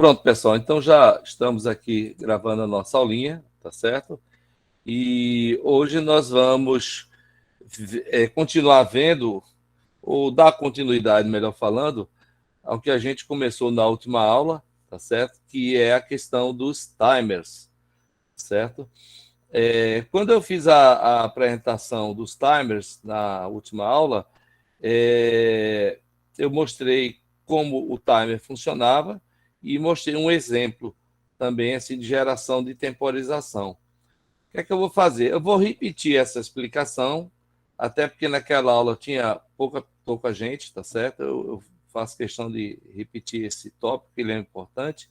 Pronto, pessoal, então já estamos aqui gravando a nossa aulinha, tá certo? E hoje nós vamos continuar vendo, ou dar continuidade, melhor falando, ao que a gente começou na última aula, tá certo? Que é a questão dos timers, certo? Quando eu fiz a apresentação dos timers na última aula, eu mostrei como o timer funcionava e mostrei um exemplo também assim, de geração de temporização. O que é que eu vou fazer? Eu vou repetir essa explicação, até porque naquela aula tinha pouca gente, tá certo? Eu faço questão de repetir esse tópico, que ele é importante.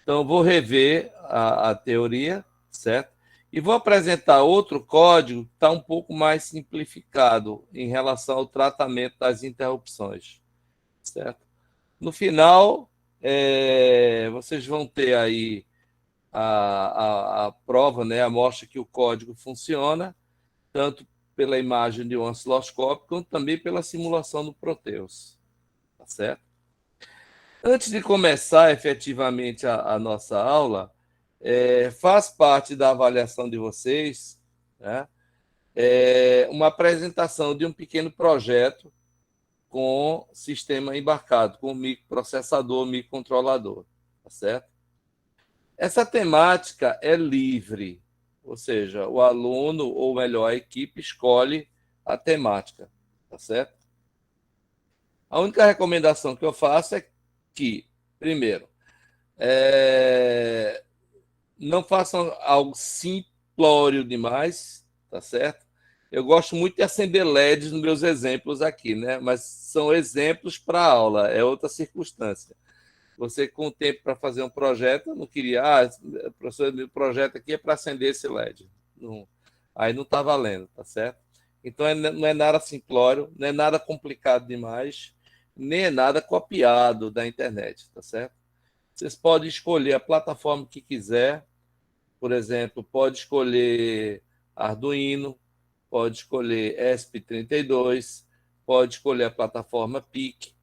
Então, eu vou rever a teoria, certo? E vou apresentar outro código que está um pouco mais simplificado em relação ao tratamento das interrupções, certo? No final, vocês vão ter aí a prova, né, a mostra que o código funciona, tanto pela imagem de um osciloscópio, quanto também pela simulação do Proteus, tá certo? Antes de começar efetivamente a nossa aula, faz parte da avaliação de vocês, né, uma apresentação de um pequeno projeto com sistema embarcado, com microprocessador, microcontrolador, tá certo? Essa temática é livre, ou seja, o aluno, ou melhor, a equipe escolhe a temática, tá certo? A única recomendação que eu faço é que, primeiro, não façam algo simplório demais, tá certo? Eu gosto muito de acender LEDs nos meus exemplos aqui, né? Mas são exemplos para aula, é outra circunstância. Você, com o tempo para fazer um projeto, não queria, professor, meu projeto aqui é para acender esse LED. Não, aí não está valendo, tá certo? Então, não é nada simplório, não é nada complicado demais, nem é nada copiado da internet, tá certo? Vocês podem escolher a plataforma que quiser, por exemplo, pode escolher Arduino, pode escolher ESP32, pode escolher a plataforma PIC,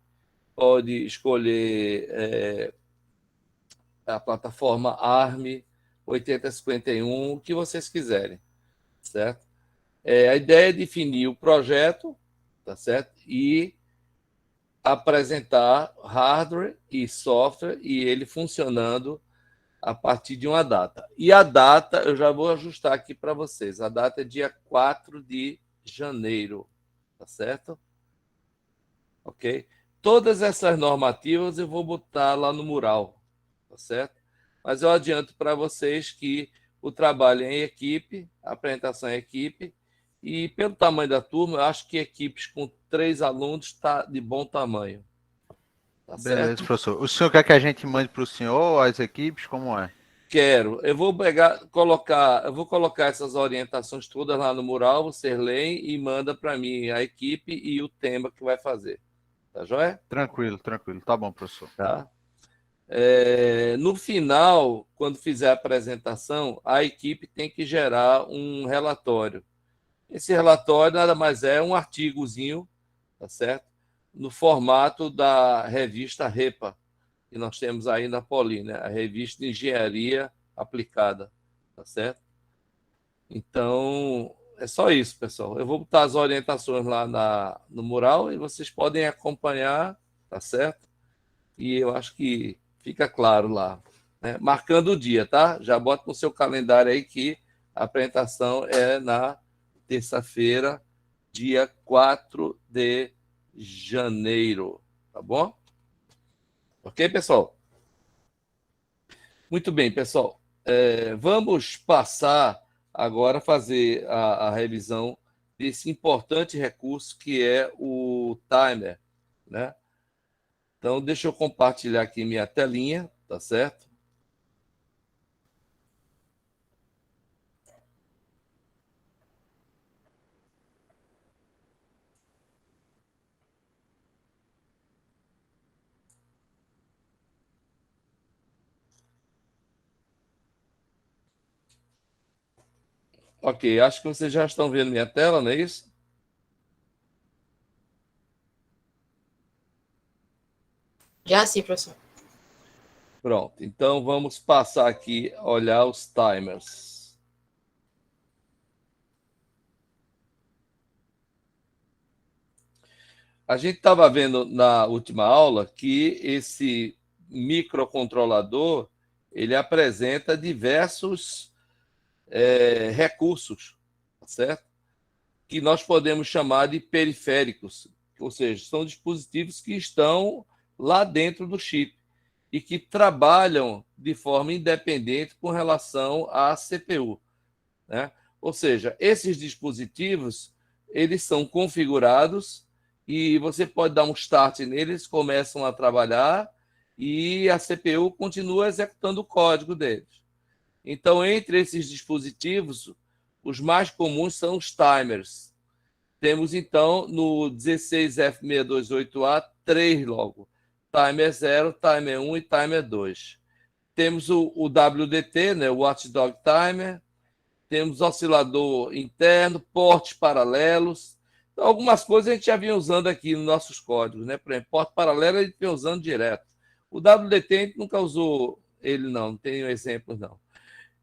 pode escolher a plataforma ARM 8051, o que vocês quiserem, certo? A ideia é definir o projeto, tá certo? E apresentar hardware e software e ele funcionando a partir de uma data. E a data, eu já vou ajustar aqui para vocês. A data é dia 4 de janeiro, tá certo? Ok? Todas essas normativas eu vou botar lá no mural, tá certo? Mas eu adianto para vocês que o trabalho é em equipe, a apresentação é em equipe, e pelo tamanho da turma, eu acho que equipes com 3 alunos está de bom tamanho. Tá Beleza, certo? professor. O senhor quer que a gente mande para o senhor, as equipes, como é? Quero. Eu vou colocar essas orientações todas lá no mural, vocês leem e manda para mim a equipe e o tema que vai fazer. Tá joia? Tranquilo, tranquilo. Tá bom, professor. Tá? No final, quando fizer a apresentação, a equipe tem que gerar um relatório. Esse relatório nada mais é um artigozinho, tá certo? No formato da revista REPA, que nós temos aí na Poli, né? A revista de Engenharia Aplicada, tá certo? Então, é só isso, pessoal. Eu vou botar as orientações lá no mural e vocês podem acompanhar, tá certo? E eu acho que fica claro lá, né? Marcando o dia, tá? Já bota no seu calendário aí que a apresentação é na terça-feira, dia 4 de janeiro, tá bom? Ok, pessoal? Muito bem, pessoal. Vamos passar agora a fazer a revisão desse importante recurso que é o timer, né? Então, deixa eu compartilhar aqui minha telinha, tá certo? Ok, acho que vocês já estão vendo minha tela, não é isso? Já sim, professor. Pronto, então vamos passar aqui a olhar os timers. A gente estava vendo na última aula que esse microcontrolador ele apresenta diversos recursos, certo? Que nós podemos chamar de periféricos, ou seja, são dispositivos que estão lá dentro do chip e que trabalham de forma independente com relação à CPU, né? Ou seja, esses dispositivos eles são configurados e você pode dar um start neles, começam a trabalhar e a CPU continua executando o código deles. Então, entre esses dispositivos, os mais comuns são os timers. Temos, então, no 16F628A, 3 logo. Timer 0, Timer 1 e Timer 2. Temos o WDT, né, o Watchdog Timer. Temos oscilador interno, portes paralelos. Então, algumas coisas a gente já vinha usando aqui nos nossos códigos, né? Por exemplo, porte paralelo a gente vinha usando direto. O WDT a gente nunca usou ele, não tenho exemplos, não.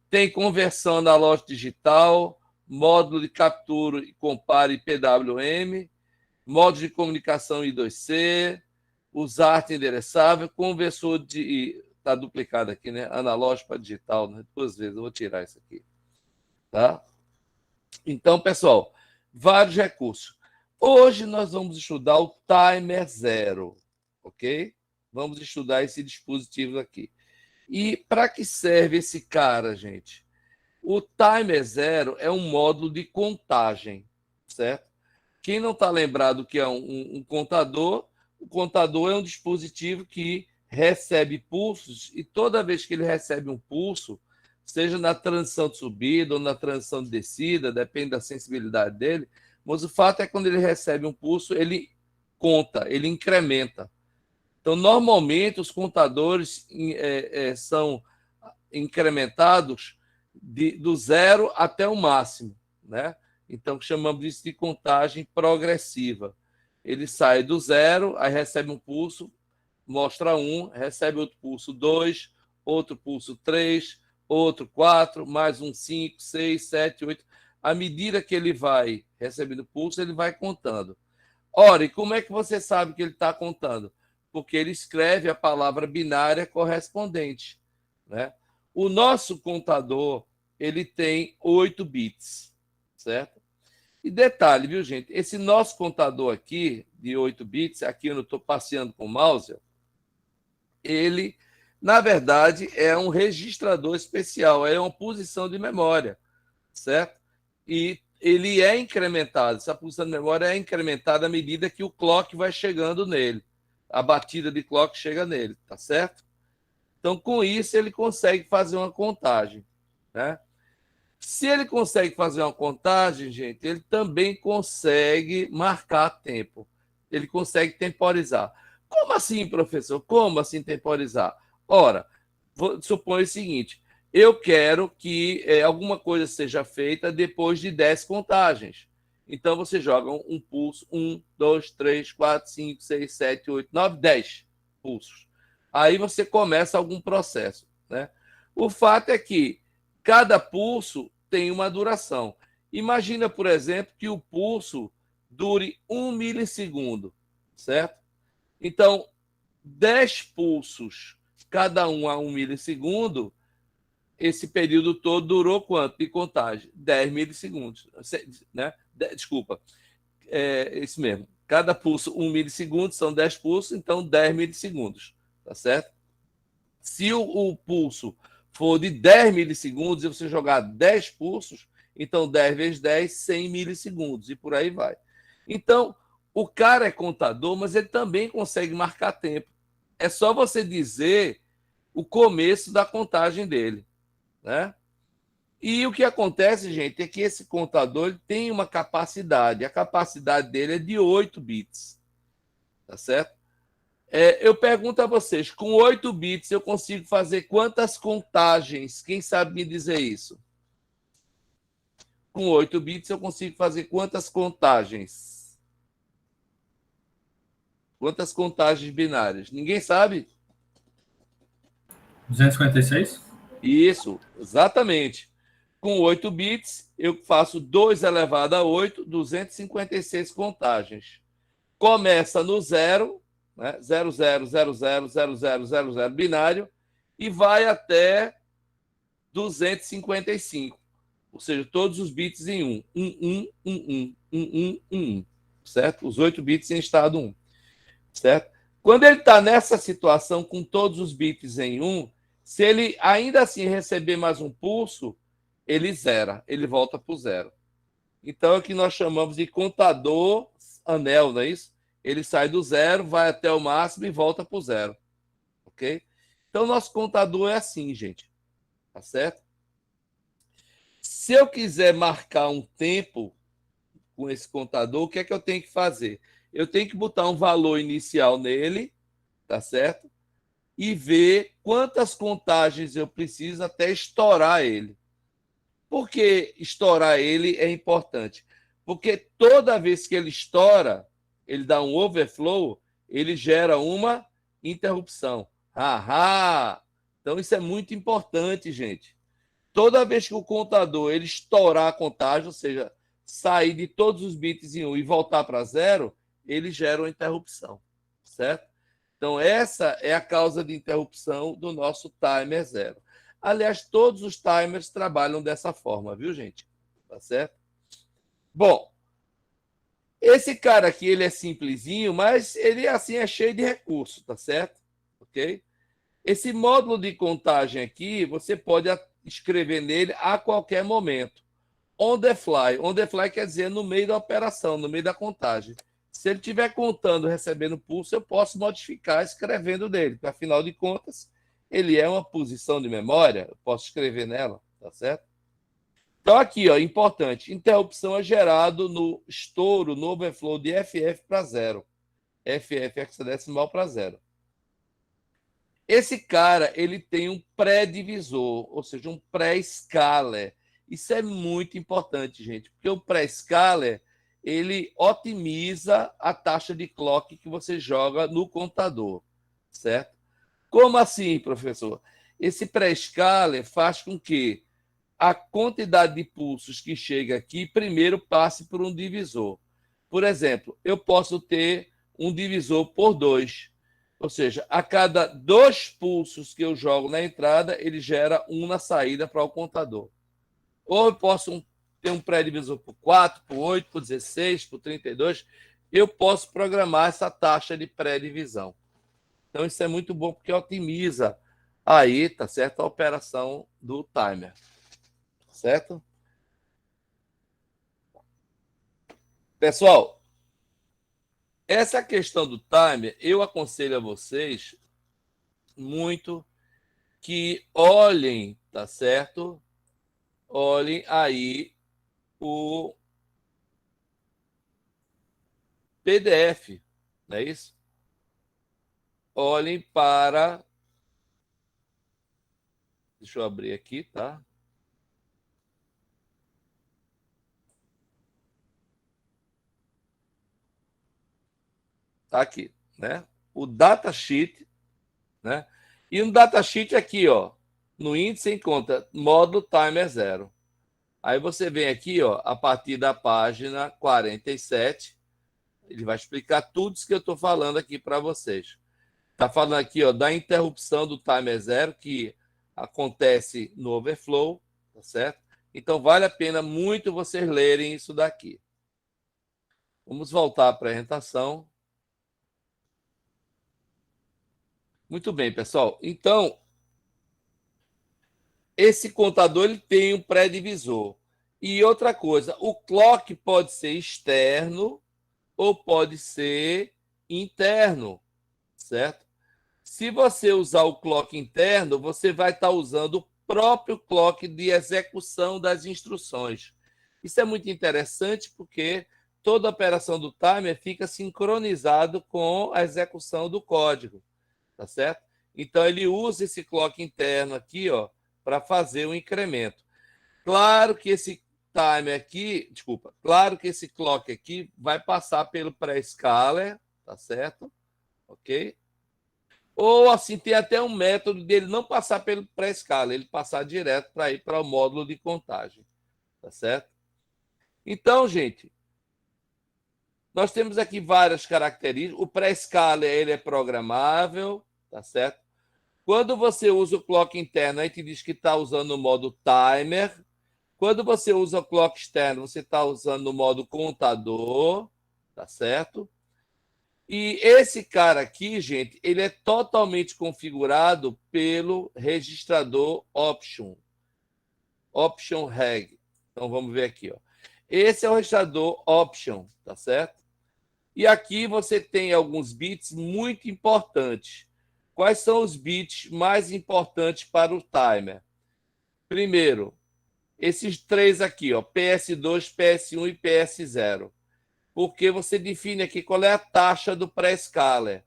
Tem conversão analógico digital, módulo de captura e compare PWM, módulo de comunicação I2C, usar endereçável, conversor de. Está duplicado aqui, né? Analógico para digital, né? 2 vezes, eu vou tirar isso aqui. Tá? Então, pessoal, vários recursos. Hoje nós vamos estudar o Timer Zero, ok? Vamos estudar esse dispositivo aqui. E para que serve esse cara, gente? O Timer Zero é um módulo de contagem, certo? Quem não está lembrado que é um contador, o contador é um dispositivo que recebe pulsos e toda vez que ele recebe um pulso, seja na transição de subida ou na transição de descida, depende da sensibilidade dele, mas o fato é que quando ele recebe um pulso, ele conta, ele incrementa. Então, normalmente, os contadores são incrementados do zero até o máximo, né? Então, chamamos isso de contagem progressiva. Ele sai do zero, aí recebe um pulso, mostra 1, recebe outro pulso 2, outro pulso 3, outro 4, mais um 5, 6, 7, 8. À medida que ele vai recebendo pulso, ele vai contando. Ora, e como é que você sabe que ele está contando? Porque ele escreve a palavra binária correspondente, né? O nosso contador, ele tem 8 bits, certo? E detalhe, viu, gente? Esse nosso contador aqui, de 8 bits, aqui eu não estou passeando com o mouse, ele, na verdade, é um registrador especial, é uma posição de memória, certo? E ele é incrementado, essa posição de memória é incrementada à medida que o clock vai chegando nele, a batida de clock chega nele, tá certo? Então, com isso, ele consegue fazer uma contagem, né? Se ele consegue fazer uma contagem, gente, ele também consegue marcar tempo. Ele consegue temporizar. Como assim, professor? Como assim temporizar? Ora, supõe o seguinte: eu quero que alguma coisa seja feita depois de 10 contagens. Então você joga um pulso, 1, 2, 3, 4, 5, 6, 7, 8, 9, 10 pulsos. Aí você começa algum processo, né? O fato é que cada pulso tem uma duração. Imagina, por exemplo, que o pulso dure 1 milissegundo, certo? Então, 10 pulsos, cada um a 1 milissegundo, esse período todo durou quanto de contagem? 10 milissegundos. Né? Desculpa, isso mesmo. Cada pulso, 1 milissegundo, são 10 pulsos, então 10 milissegundos. Tá certo? Se o pulso for de 10 milissegundos e você jogar 10 pulsos, então 10 vezes 10, 100 milissegundos, e por aí vai. Então, o cara é contador, mas ele também consegue marcar tempo. É só você dizer o começo da contagem dele, né? E o que acontece, gente, é que esse contador ele tem uma capacidade. A capacidade dele é de 8 bits, tá certo? Eu pergunto a vocês, com 8 bits eu consigo fazer quantas contagens? Quem sabe me dizer isso? Com 8 bits eu consigo fazer quantas contagens? Quantas contagens binárias? Ninguém sabe? 256? Isso, exatamente. Com 8 bits, eu faço 2 elevado a 8, 256 contagens. Começa no zero, né? 00000000 binário, e vai até 255. Ou seja, todos os bits em 1. 1, certo? Os 8 bits em estado 1, certo? Quando ele está nessa situação com todos os bits em 1, se ele ainda assim receber mais um pulso, ele zera, ele volta para o zero. Então é o que nós chamamos de contador anel, não é isso? Ele sai do zero, vai até o máximo e volta para o zero. Ok? Então, nosso contador é assim, gente. Tá certo? Se eu quiser marcar um tempo com esse contador, o que é que eu tenho que fazer? Eu tenho que botar um valor inicial nele, tá certo? E ver quantas contagens eu preciso até estourar ele. Por que estourar ele é importante? Porque toda vez que ele estoura, ele dá um overflow, ele gera uma interrupção. Ahá! Então isso é muito importante, gente. Toda vez que o contador ele estourar a contagem, ou seja, sair de todos os bits em 1 e voltar para zero, ele gera uma interrupção, certo? Então, essa é a causa de interrupção do nosso timer zero. Aliás, todos os timers trabalham dessa forma, viu, gente? Tá certo? Bom, esse cara aqui, ele é simplesinho, mas ele, assim, é cheio de recursos, tá certo? Ok? Esse módulo de contagem aqui, você pode escrever nele a qualquer momento. On the fly. On the fly quer dizer no meio da operação, no meio da contagem. Se ele estiver contando, recebendo pulso, eu posso modificar escrevendo nele, porque afinal de contas, ele é uma posição de memória, eu posso escrever nela, tá certo? Então, aqui, ó, importante: interrupção é gerado no estouro, no overflow de FF para zero. FF hexadecimal para zero. Esse cara, ele tem um pré-divisor, ou seja, um pré-scaler. Isso é muito importante, gente, porque o pré-scaler, ele otimiza a taxa de clock que você joga no computador, certo? Como assim, professor? Esse pré-scaler faz com que a quantidade de pulsos que chega aqui primeiro passe por um divisor. Por exemplo, eu posso ter um divisor por 2. Ou seja, a cada 2 pulsos que eu jogo na entrada, ele gera um na saída para o contador. Ou eu posso ter um pré-divisor por 4, por 8, por 16, por 32. Eu posso programar essa taxa de pré-divisão. Então, isso é muito bom porque otimiza aí, tá certo? A operação do timer. Certo? Pessoal, essa questão do timer, eu aconselho a vocês muito que olhem, tá certo? Olhem aí o PDF, não é isso? Olhem para. Deixa eu abrir aqui, tá? Tá aqui, né? O datasheet, né? E no datasheet aqui, ó, no índice encontra módulo timer zero. Aí você vem aqui, ó, a partir da página 47, ele vai explicar tudo isso que eu estou falando aqui para vocês. Está falando aqui, ó, da interrupção do timer zero, que acontece no overflow, tá certo? Então, vale a pena muito vocês lerem isso daqui. Vamos voltar à apresentação. Muito bem, pessoal. Então, esse contador ele tem um pré-divisor. E outra coisa, o clock pode ser externo ou pode ser interno, certo? Se você usar o clock interno, você vai estar usando o próprio clock de execução das instruções. Isso é muito interessante porque toda a operação do timer fica sincronizado com a execução do código, tá certo? Então ele usa esse clock interno aqui, ó, para fazer o incremento. Claro que esse timer aqui, desculpa, claro que esse clock aqui vai passar pelo pré-scaler, tá certo? Ok? Ou assim, tem até um método dele não passar pelo pré-escala, ele passar direto para ir para o módulo de contagem. Tá certo? Então, gente, nós temos aqui várias características. O pré-escala ele é programável, tá certo? Quando você usa o clock interno, a gente diz que está usando o modo timer. Quando você usa o clock externo, você está usando o modo contador, tá certo? E esse cara aqui, gente, ele é totalmente configurado pelo registrador Option Reg. Então vamos ver aqui, ó. Esse é o registrador Option, tá certo? E aqui você tem alguns bits muito importantes. Quais são os bits mais importantes para o timer? Primeiro, esses três aqui, ó, PS2, PS1 e PS0. Porque você define aqui qual é a taxa do pré-scaler.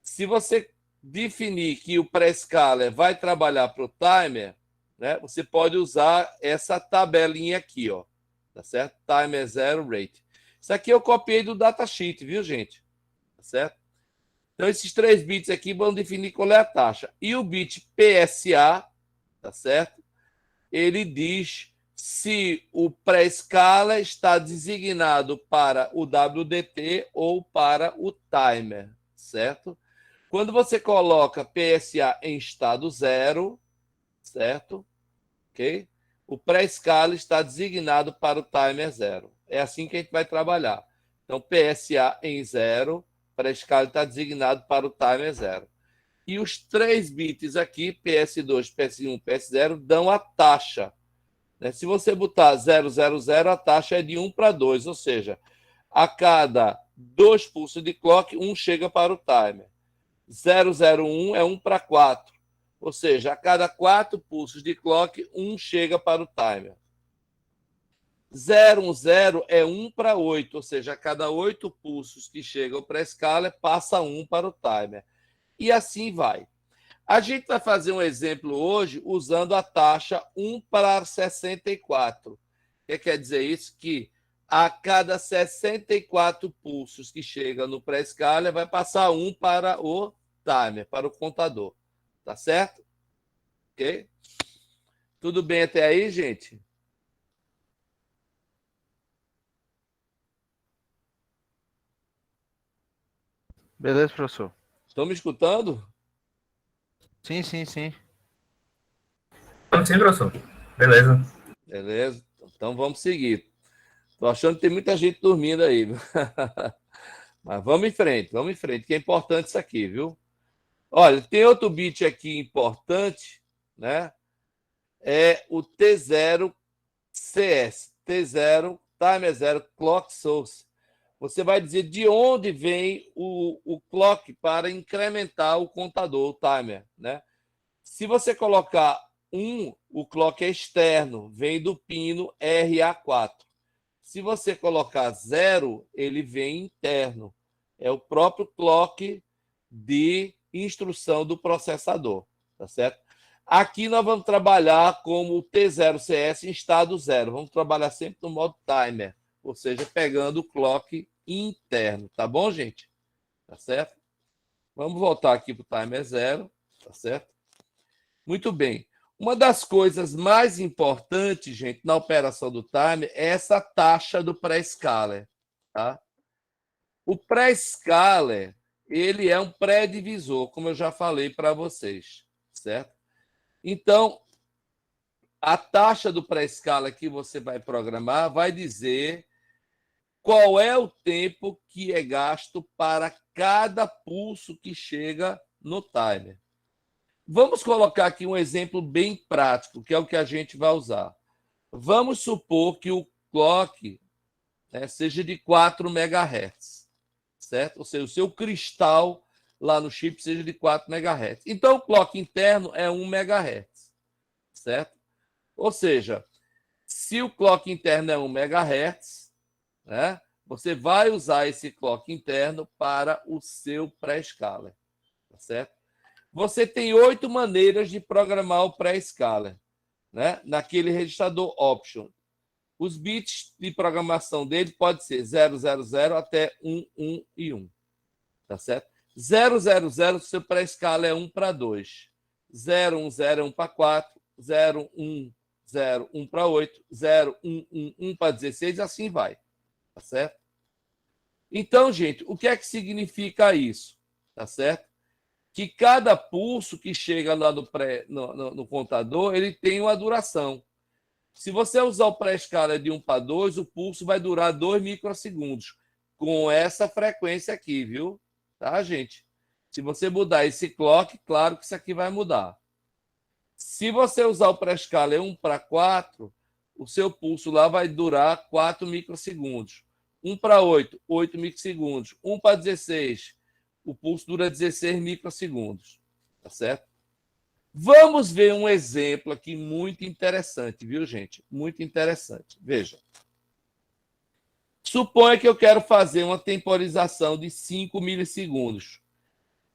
Se você definir que o pré-scaler vai trabalhar para o timer, né, você pode usar essa tabelinha aqui, ó, tá certo? Timer zero rate. Isso aqui eu copiei do datasheet, viu, gente? Tá certo? Então, esses 3 bits aqui vão definir qual é a taxa. E o bit PSA, tá certo? Ele diz se o pré-escala está designado para o WDT ou para o timer, certo? Quando você coloca PSA em estado zero, certo? Ok? O pré-escala está designado para o timer zero. É assim que a gente vai trabalhar. Então, PSA em zero, pré-escala está designado para o timer zero. E os 3 bits aqui, PS2, PS1, PS0, dão a taxa. Se você botar 000, a taxa é de 1 para 2, ou seja, a cada 2 pulsos de clock, 1 chega para o timer. 001 é 1 para 4, ou seja, a cada 4 pulsos de clock, 1 chega para o timer. 010 é 1 para 8, ou seja, a cada 8 pulsos que chegam para a escala, passa 1 para o timer. E assim vai. A gente vai fazer um exemplo hoje usando a taxa 1 para 64. O que quer dizer isso? Que a cada 64 pulsos que chega no pré-escala, vai passar 1 para o timer, para o contador. Tá certo? Ok? Tudo bem até aí, gente? Beleza, professor? Estão me escutando? Sim, sim, sim. Sim, professor. Beleza. Beleza? Então vamos seguir. Estou achando que tem muita gente dormindo aí. Mas vamos em frente, que é importante isso aqui, viu? Olha, tem outro bit aqui importante, né? É o T0CS. T0, Timer Zero Clock Source. Você vai dizer de onde vem o clock para incrementar o contador, o timer, né? Se você colocar 1, o clock é externo, vem do pino RA4. Se você colocar 0, ele vem interno. É o próprio clock de instrução do processador, tá certo? Aqui nós vamos trabalhar como o T0CS em estado zero. Vamos trabalhar sempre no modo timer, ou seja, pegando o clock interno, tá bom, gente? Tá certo? Vamos voltar aqui para o timer zero, tá certo? Muito bem. Uma das coisas mais importantes, gente, na operação do timer é essa taxa do pré-scaler, tá? O pré-scaler, ele é um pré-divisor, como eu já falei para vocês, certo? Então, a taxa do pré-escala que você vai programar vai dizer qual é o tempo que é gasto para cada pulso que chega no timer. Vamos colocar aqui um exemplo bem prático, que é o que a gente vai usar. Vamos supor que o clock, né, seja de 4 MHz, certo? Ou seja, o seu cristal lá no chip seja de 4 MHz. Então, o clock interno é 1 MHz, certo? Ou seja, se o clock interno é 1 MHz, né, você vai usar esse clock interno para o seu pré-scaler, tá certo? Você tem 8 maneiras de programar o pré-scaler, né, naquele registrador option. Os bits de programação dele pode ser 000 até 111, tá certo? 0, 0, 0, seu pré-escala é 1 para 2. 0, 1, 0 é 1 para 4. 0, 1, 0, 1 para 8. 0, 1, 1, 1 para 16, e assim vai. Tá certo? Então, gente, o que é que significa isso? Tá certo? Que cada pulso que chega lá no contador, ele tem uma duração. Se você usar o pré-escala de 1 para 2, o pulso vai durar 2 microsegundos, com essa frequência aqui, viu? Tá, gente? Se você mudar esse clock, claro que isso aqui vai mudar. Se você usar o pré-escala em 1 para 4, o seu pulso lá vai durar 4 microsegundos. 1 para 8, 8 microsegundos. 1 para 16, o pulso dura 16 microsegundos. Tá certo? Vamos ver um exemplo aqui muito interessante, viu, gente? Muito interessante. Veja. Suponha que eu quero fazer uma temporização de 5 milissegundos,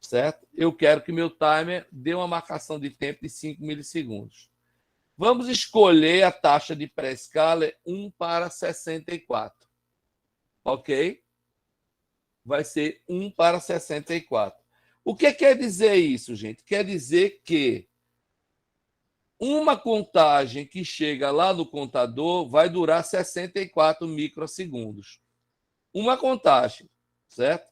certo? Eu quero que meu timer dê uma marcação de tempo de 5 milissegundos. Vamos escolher a taxa de pré-escala 1 para 64. Ok? Vai ser 1 para 64. O que quer dizer isso, gente? Quer dizer que uma contagem que chega lá no contador vai durar 64 microsegundos. Uma contagem, certo?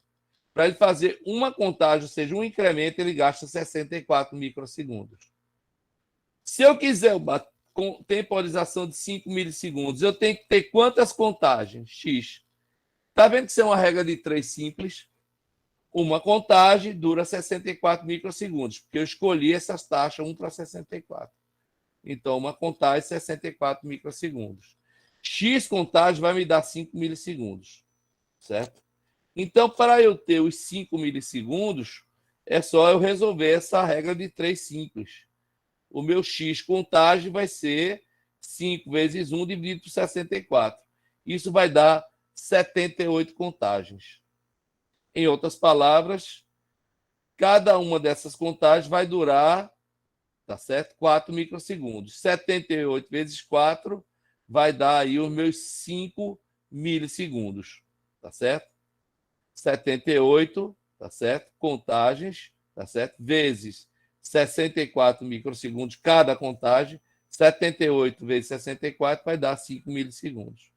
Para ele fazer uma contagem, ou seja, um incremento, ele gasta 64 microsegundos. Se eu quiser uma temporização de 5 milissegundos, eu tenho que ter quantas contagens? X. Está vendo que isso é uma regra de 3 simples? Uma contagem dura 64 microsegundos, porque eu escolhi essas taxas 1 para 64. Então, uma contagem 64 microsegundos. X contagem vai me dar 5 milissegundos, certo? Então, para eu ter os 5 milissegundos, é só eu resolver essa regra de 3 simples. O meu X contagem vai ser 5 vezes 1 dividido por 64. Isso vai dar 78 contagens. Em outras palavras, cada uma dessas contagens vai durar, tá certo? 4 microsegundos. 78 vezes 4 vai dar aí os meus 5 milissegundos, tá certo? 78, tá certo? Contagens, tá certo? Vezes 64 microsegundos cada contagem. 78 vezes 64 vai dar 5 milissegundos,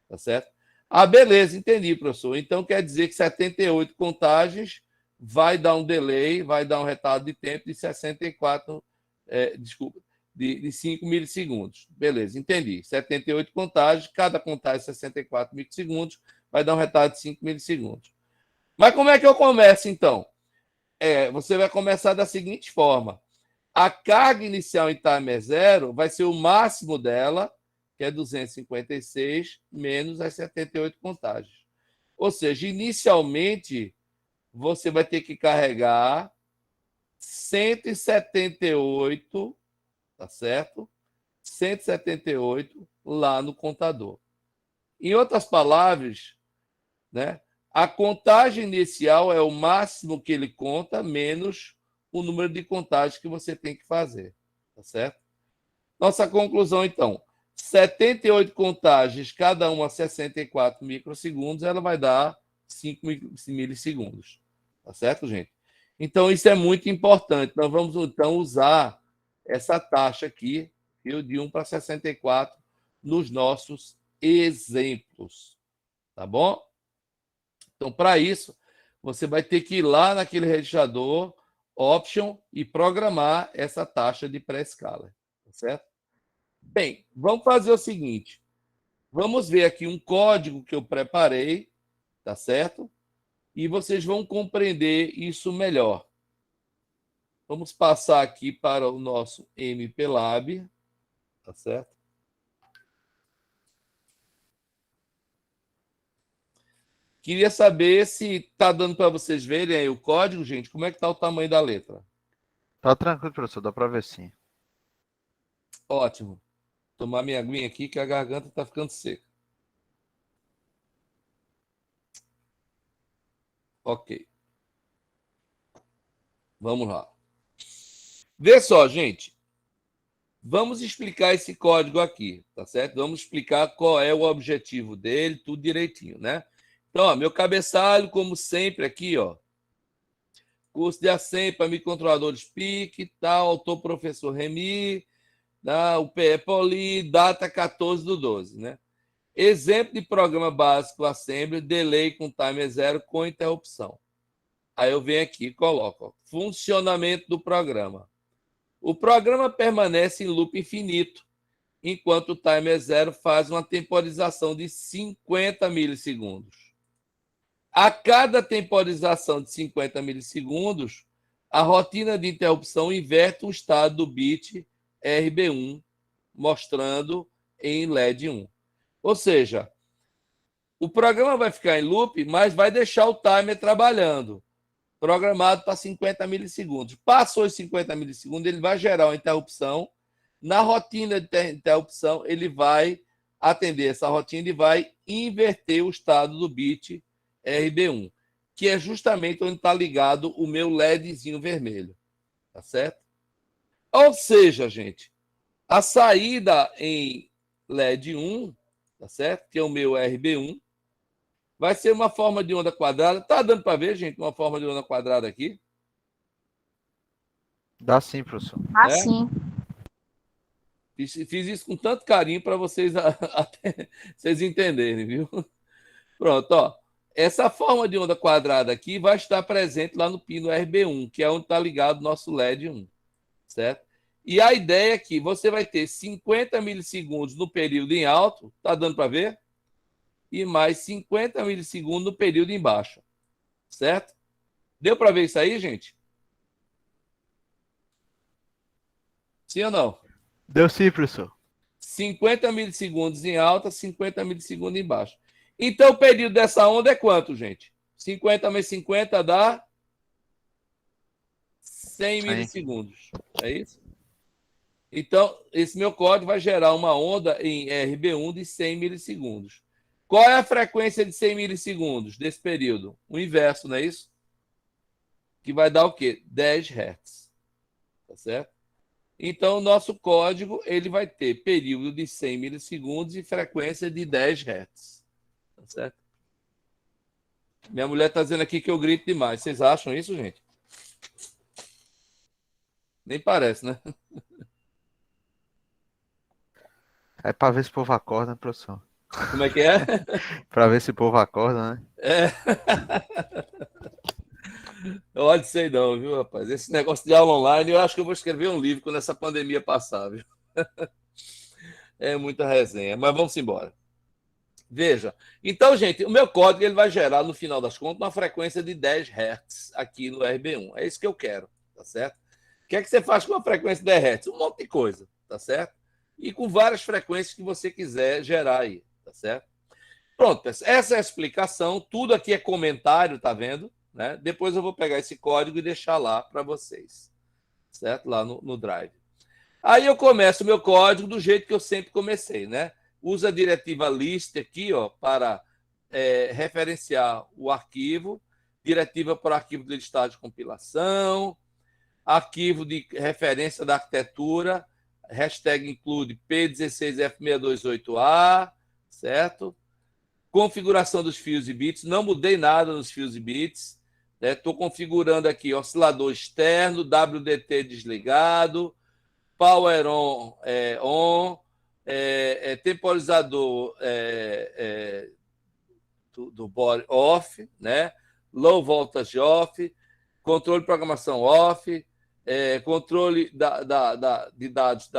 tá certo? Ah, beleza, entendi, professor. Então quer dizer que 78 contagens vai dar um delay, vai dar um retardo de tempo de 64, de 5 milissegundos. Beleza, entendi. 78 contagens, cada contagem 64 microsegundos, vai dar um retardo de 5 milissegundos. Mas como é que eu começo, então? Você vai começar da seguinte forma. A carga inicial em timer zero vai ser o máximo dela, que é 256, menos as 78 contagens. Ou seja, inicialmente, você vai ter que carregar 178, tá certo? 178 lá no contador. Em outras palavras, né? A contagem inicial é o máximo que ele conta, menos o número de contagens que você tem que fazer, tá certo? Nossa conclusão, então, 78 contagens, cada uma 64 microsegundos, ela vai dar 5 milissegundos, tá certo, gente? Então, isso é muito importante. Nós vamos, então, usar essa taxa aqui, de 1 para 64, nos nossos exemplos, tá bom? Então, para isso, você vai ter que ir lá naquele registrador, Option, e programar essa taxa de pré-escala, tá certo? Bem, vamos fazer o seguinte. Vamos ver aqui um código que eu preparei, tá certo? E vocês vão compreender isso melhor. Vamos passar aqui para o nosso MPLAB, tá certo? Queria saber se está dando para vocês verem aí o código, gente. Como é que está o tamanho da letra? Tá tranquilo, professor, dá para ver sim. Ótimo. Tomar minha aguinha aqui que a garganta está ficando seca. Ok. Vamos lá. Vê só, gente. Vamos explicar esse código aqui, tá certo? Vamos explicar qual é o objetivo dele, tudo direitinho, né? Então, ó, meu cabeçalho, como sempre, aqui, ó. curso de Assembly para microcontroladores PIC, tal, autor professor Remy, o PE Poli, data 14/12, né? Exemplo de programa básico Assembly, delay com timer zero com interrupção. Aí eu venho aqui e coloco, ó, funcionamento do programa. O programa permanece em loop infinito, enquanto o timer zero faz uma temporização de 50 milissegundos. A cada temporização de 50 milissegundos, a rotina de interrupção inverte o estado do bit RB1, mostrando em LED 1. Ou seja, o programa vai ficar em loop, mas vai deixar o timer trabalhando, programado para 50 milissegundos. Passou os 50 milissegundos, ele vai gerar uma interrupção. Na rotina de interrupção, ele vai atender essa rotina e vai inverter o estado do bit RB1, que é justamente onde está ligado o meu LEDzinho vermelho. Tá certo? Ou seja, gente, a saída em LED 1, tá certo? Que é o meu RB1, vai ser uma forma de onda quadrada. Tá dando para ver, gente, uma forma de onda quadrada aqui? Dá sim, professor. Sim. Fiz isso com tanto carinho para vocês, vocês entenderem, viu? Pronto, ó. Essa forma de onda quadrada aqui vai estar presente lá no pino RB1, que é onde está ligado o nosso LED 1, certo? E a ideia é que você vai ter 50 milissegundos no período em alto, tá dando para ver? E mais 50 milissegundos no período em baixo, certo? Deu para ver isso aí, gente? Sim ou não? Deu sim, professor. 50 milissegundos em alta, 50 milissegundos em baixo. Então, o período dessa onda é quanto, gente? 50 mais 50 dá 100 milissegundos. É isso? Então, esse meu código vai gerar uma onda em RB1 de 100 milissegundos. Qual é a frequência de 100 milissegundos desse período? O inverso, não é isso? Que vai dar o quê? 10 Hz. Tá certo? Então, o nosso código ele vai ter período de 100 milissegundos e frequência de 10 Hz. Tá certo? Minha mulher está dizendo aqui que eu grito demais. Vocês acham isso, gente? Nem parece, né? É para ver se o povo acorda, né, professor? Como é que é? Para ver se o povo acorda, né? É. Olha, sei não, viu, rapaz? Esse negócio de aula online, eu acho que eu vou escrever um livro quando essa pandemia passar, viu? É muita resenha, mas vamos embora. Veja, então, gente, o meu código ele vai gerar, no final das contas, uma frequência de 10 Hz aqui no RB1. É isso que eu quero, tá certo? O que é que você faz com uma frequência de 10 Hz? Um monte de coisa, tá certo? E com várias frequências que você quiser gerar aí, tá certo? Pronto, essa é a explicação. Tudo aqui é comentário, tá vendo? Né? Depois eu vou pegar esse código e deixar lá para vocês, certo? Lá no Drive. Aí eu começo o meu código do jeito que eu sempre comecei, né? Usa a diretiva list aqui, ó, para referenciar o arquivo, diretiva para o arquivo de listagem de compilação, arquivo de referência da arquitetura, hashtag include P16F628A, certo? Configuração dos fios e bits, não mudei nada nos fios e bits, estou configurando aqui oscilador externo, WDT desligado, power on, temporizador do body off, né? Low voltage off, controle de programação off, controle de dados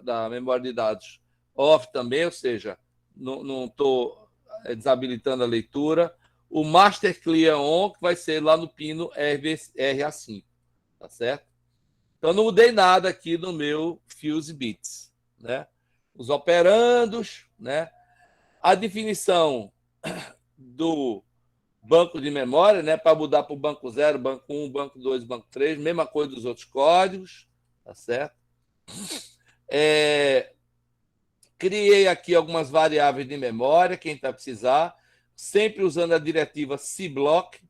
da memória de dados off também, ou seja, não estou desabilitando a leitura. O Master Clear On, que vai ser lá no pino RA5, tá certo? Então, não mudei nada aqui no meu Fuse Bits, né? Os operandos, né? A definição do banco de memória, né? Para mudar para o banco 0, banco 1, banco 2, banco 3, mesma coisa dos outros códigos, tá certo? Criei aqui algumas variáveis de memória, quem vai precisar, sempre usando a diretiva cblock.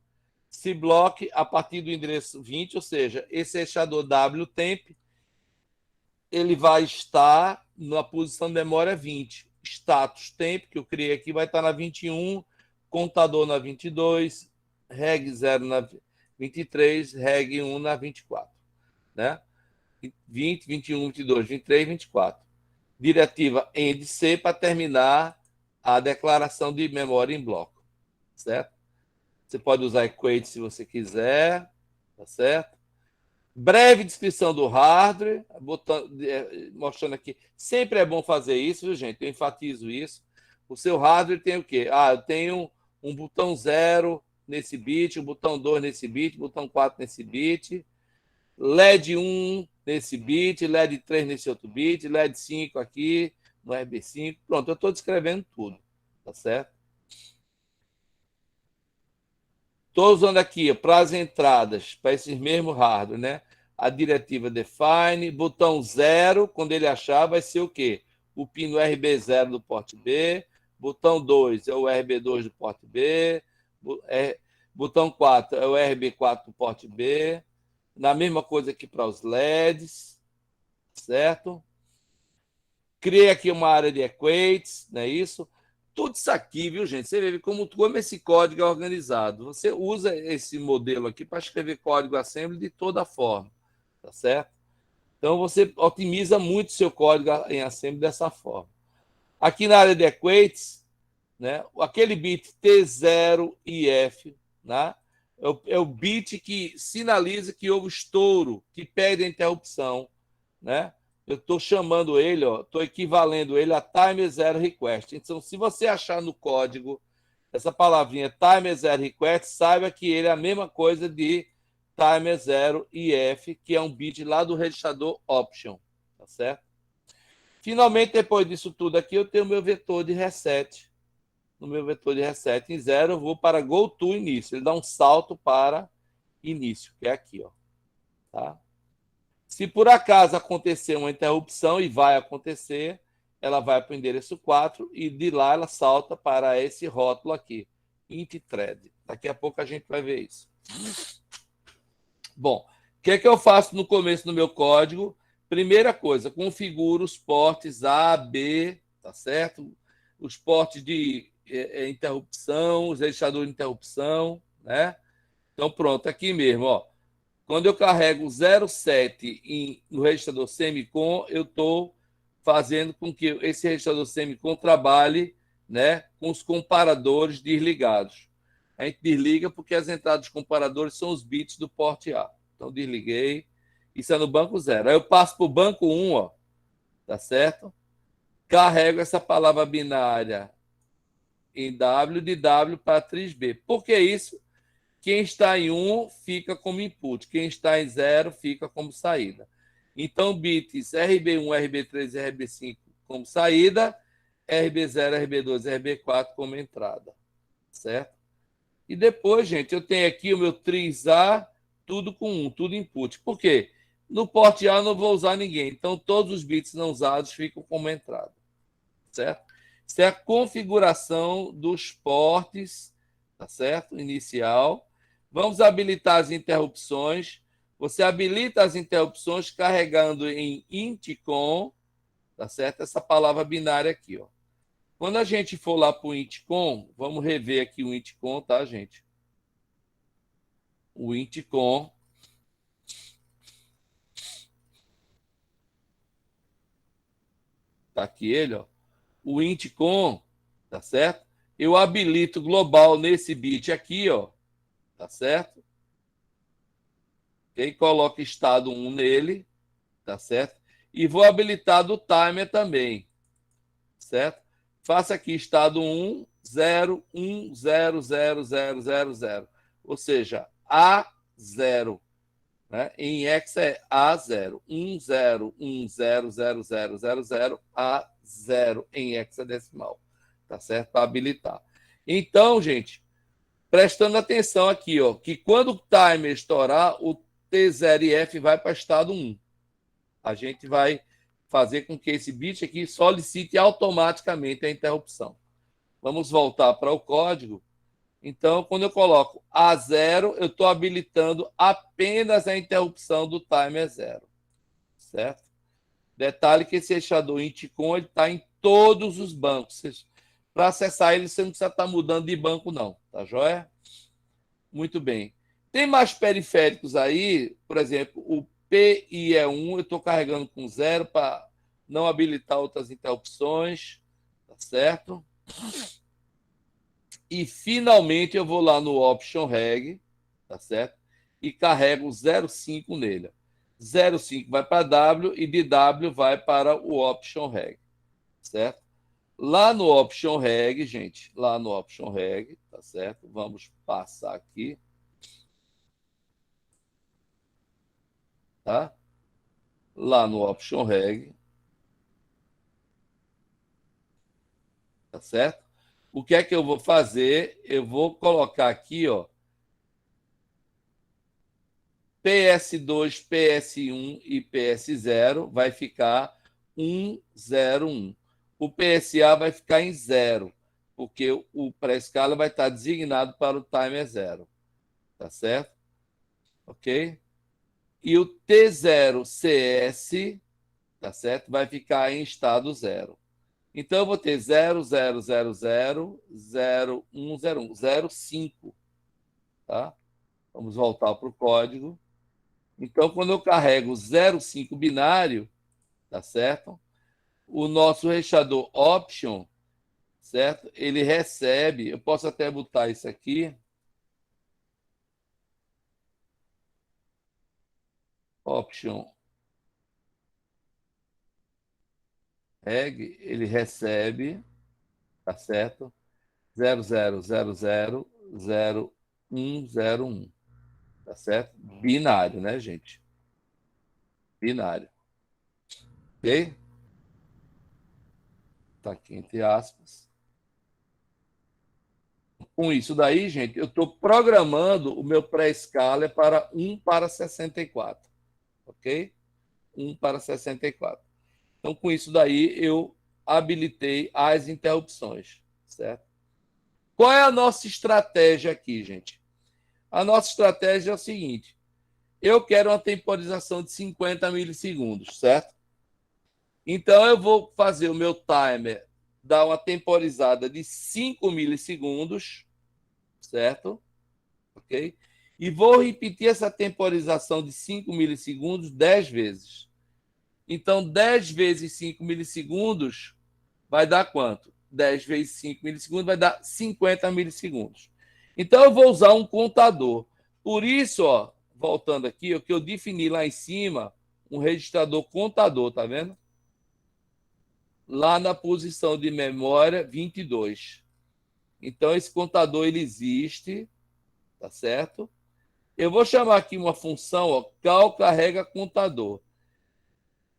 Cblock a partir do endereço 20, ou seja, esse fechador wtemp, ele vai estar na posição de memória 20. Status temp, que eu criei aqui, vai estar na 21, contador na 22, reg 0 na 23, reg 1 na 24. Né? 20, 21, 22, 23, 24. Diretiva end-C para terminar a declaração de memória em bloco. Certo? Você pode usar equate se você quiser. Tá certo? Breve descrição do hardware, mostrando aqui. Sempre é bom fazer isso, viu, gente? Eu enfatizo isso. O seu hardware tem o quê? Eu tenho um botão 0 nesse bit, um botão 2 nesse bit, botão 4 nesse bit, LED 1 nesse bit, LED 3 nesse outro bit, LED 5 aqui, no RB5. Pronto, eu estou descrevendo tudo. Tá certo? Estou usando aqui para as entradas, para esses mesmos hardware, né? A diretiva define, botão 0, quando ele achar, vai ser o quê? O pino RB0 do porte B, botão 2 é o RB2 do porte B, botão 4 é o RB4 do porte B, na mesma coisa aqui para os LEDs, certo? Criei aqui uma área de equates, não é isso? Tudo isso aqui, viu, gente? Você vê como esse código é organizado. Você usa esse modelo aqui para escrever código assembly de toda forma, tá certo? Então, você otimiza muito seu código em assembly dessa forma. Aqui na área de equates, né, aquele bit T0 e F, né, é o bit que sinaliza que houve estouro, que pede a interrupção, né? Eu estou chamando ele, estou equivalendo ele a timer zero request. Então, se você achar no código essa palavrinha timer zero request, saiba que ele é a mesma coisa de timer zero IF, que é um bit lá do registrador option, tá certo? Finalmente, depois disso tudo aqui, eu tenho o meu vetor de reset. No meu vetor de reset em 0, eu vou para go to início. Ele dá um salto para início, que é aqui, ó. Tá? Se por acaso acontecer uma interrupção, e vai acontecer, ela vai para o endereço 4 e de lá ela salta para esse rótulo aqui, int thread. Daqui a pouco a gente vai ver isso. Bom, o que é que eu faço no começo do meu código? Primeira coisa, configuro os portes A, B, tá certo? Os portes de interrupção, os registradores de interrupção, né? Então, pronto, aqui mesmo, ó. Quando eu carrego 0,7 no registrador semicon, eu estou fazendo com que esse registrador semicon trabalhe, né, com os comparadores desligados. A gente desliga porque as entradas dos comparadores são os bits do porte A. Então, desliguei. Isso é no banco 0. Aí eu passo para o banco 1, ó, tá certo? Carrego essa palavra binária em W de W para atriz B. Por que isso? Quem está em 1 fica como input, quem está em 0 fica como saída. Então, bits RB1, RB3 e RB5 como saída, RB0, RB2 e RB4 como entrada. Certo? E depois, gente, eu tenho aqui o meu tris A, tudo com 1, tudo input. Por quê? No porte A eu não vou usar ninguém, então todos os bits não usados ficam como entrada. Certo? Isso é a configuração dos portes, tá certo? Inicial. Vamos habilitar as interrupções. Você habilita as interrupções carregando em intcon, tá certo? Essa palavra binária aqui, ó. Quando a gente for lá para o intcon, vamos rever aqui o intcon, tá, gente? O intcon. Tá aqui ele, ó. O intcon, tá certo? Eu habilito global nesse bit aqui, ó. Tá certo? Okay? Coloco estado 1 nele, tá certo? E vou habilitar do timer também, certo? Faça aqui estado 1, 0, 1, 0, 0, 0, 0, 0. Ou seja, A0. Né? Em hexa é A0. 1, 0, 1, 0, 0, 0, 0, 0, A0 em hexadecimal. Tá certo? Para habilitar. Então, gente, prestando atenção aqui, ó, que quando o timer estourar, o T0F vai para estado 1. A gente vai fazer com que esse bit aqui solicite automaticamente a interrupção. Vamos voltar para o código. Então, quando eu coloco A0, eu estou habilitando apenas a interrupção do timer 0. Certo? Detalhe que esse registrador intcon está em todos os bancos. Para acessar ele, você não precisa estar mudando de banco, não. Tá joia? Muito bem. Tem mais periféricos aí, por exemplo, o PIE1, eu estou carregando com 0 para não habilitar outras interrupções, tá certo? E finalmente eu vou lá no Option Reg, tá certo? E carrego 0,5 nele. 0,5 vai para W e de W vai para o Option Reg, certo? Lá no Option Reg, gente, lá no Option Reg, tá certo? Vamos passar aqui, tá? Lá no Option Reg, tá certo? O que é que eu vou fazer? Eu vou colocar aqui, ó, PS2, PS1 e PS0 vai ficar 101. O PSA vai ficar em 0, porque o pré-escala vai estar designado para o timer 0, tá certo? Ok? E o T0CS, tá certo? Vai ficar em estado 0. Então, eu vou ter 0, 0, 0, 0, 0, 1, 0, 1, 0, 5. Tá? Vamos voltar para o código. Então, quando eu carrego 0, 5 binário, tá certo? O nosso rechador option, certo? Ele recebe, eu posso até botar isso aqui, option reg, ele recebe, tá certo? 00000101, tá certo? Binário, né, gente? Binário. Ok? Tá aqui entre aspas. Com isso daí, gente, eu estou programando o meu pré-escaler para 1 para 64. Ok? 1 para 64. Então, com isso daí, eu habilitei as interrupções. Certo? Qual é a nossa estratégia aqui, gente? A nossa estratégia é o seguinte: eu quero uma temporização de 50 milissegundos, certo? Então, eu vou fazer o meu timer dar uma temporizada de 5 milissegundos, certo? Ok? E vou repetir essa temporização de 5 milissegundos 10 vezes. Então, 10 vezes 5 milissegundos vai dar quanto? 10 vezes 5 milissegundos vai dar 50 milissegundos. Então, eu vou usar um contador. Por isso, ó, voltando aqui, o que eu defini lá em cima, um registrador contador, tá vendo? Lá na posição de memória 22. Então, esse contador ele existe, tá certo? Eu vou chamar aqui uma função, ó, cal carrega contador.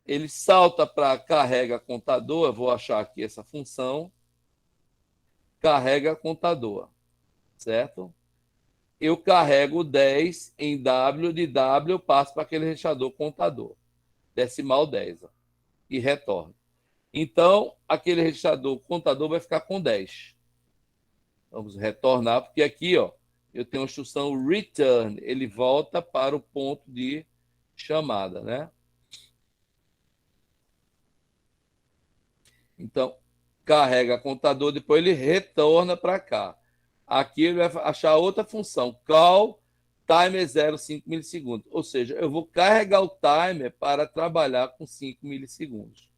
Ele salta para carrega contador, eu vou achar aqui essa função, carrega contador, certo? Eu carrego 10 em W, de W eu passo para aquele registrador contador, decimal 10, ó, e retorno. Então, aquele registrador contador vai ficar com 10. Vamos retornar, porque aqui, ó, eu tenho a instrução return, ele volta para o ponto de chamada, né? Então, carrega contador, depois ele retorna para cá. Aqui ele vai achar outra função, call timer 0,5 milissegundos. Ou seja, eu vou carregar o timer para trabalhar com 5 milissegundos.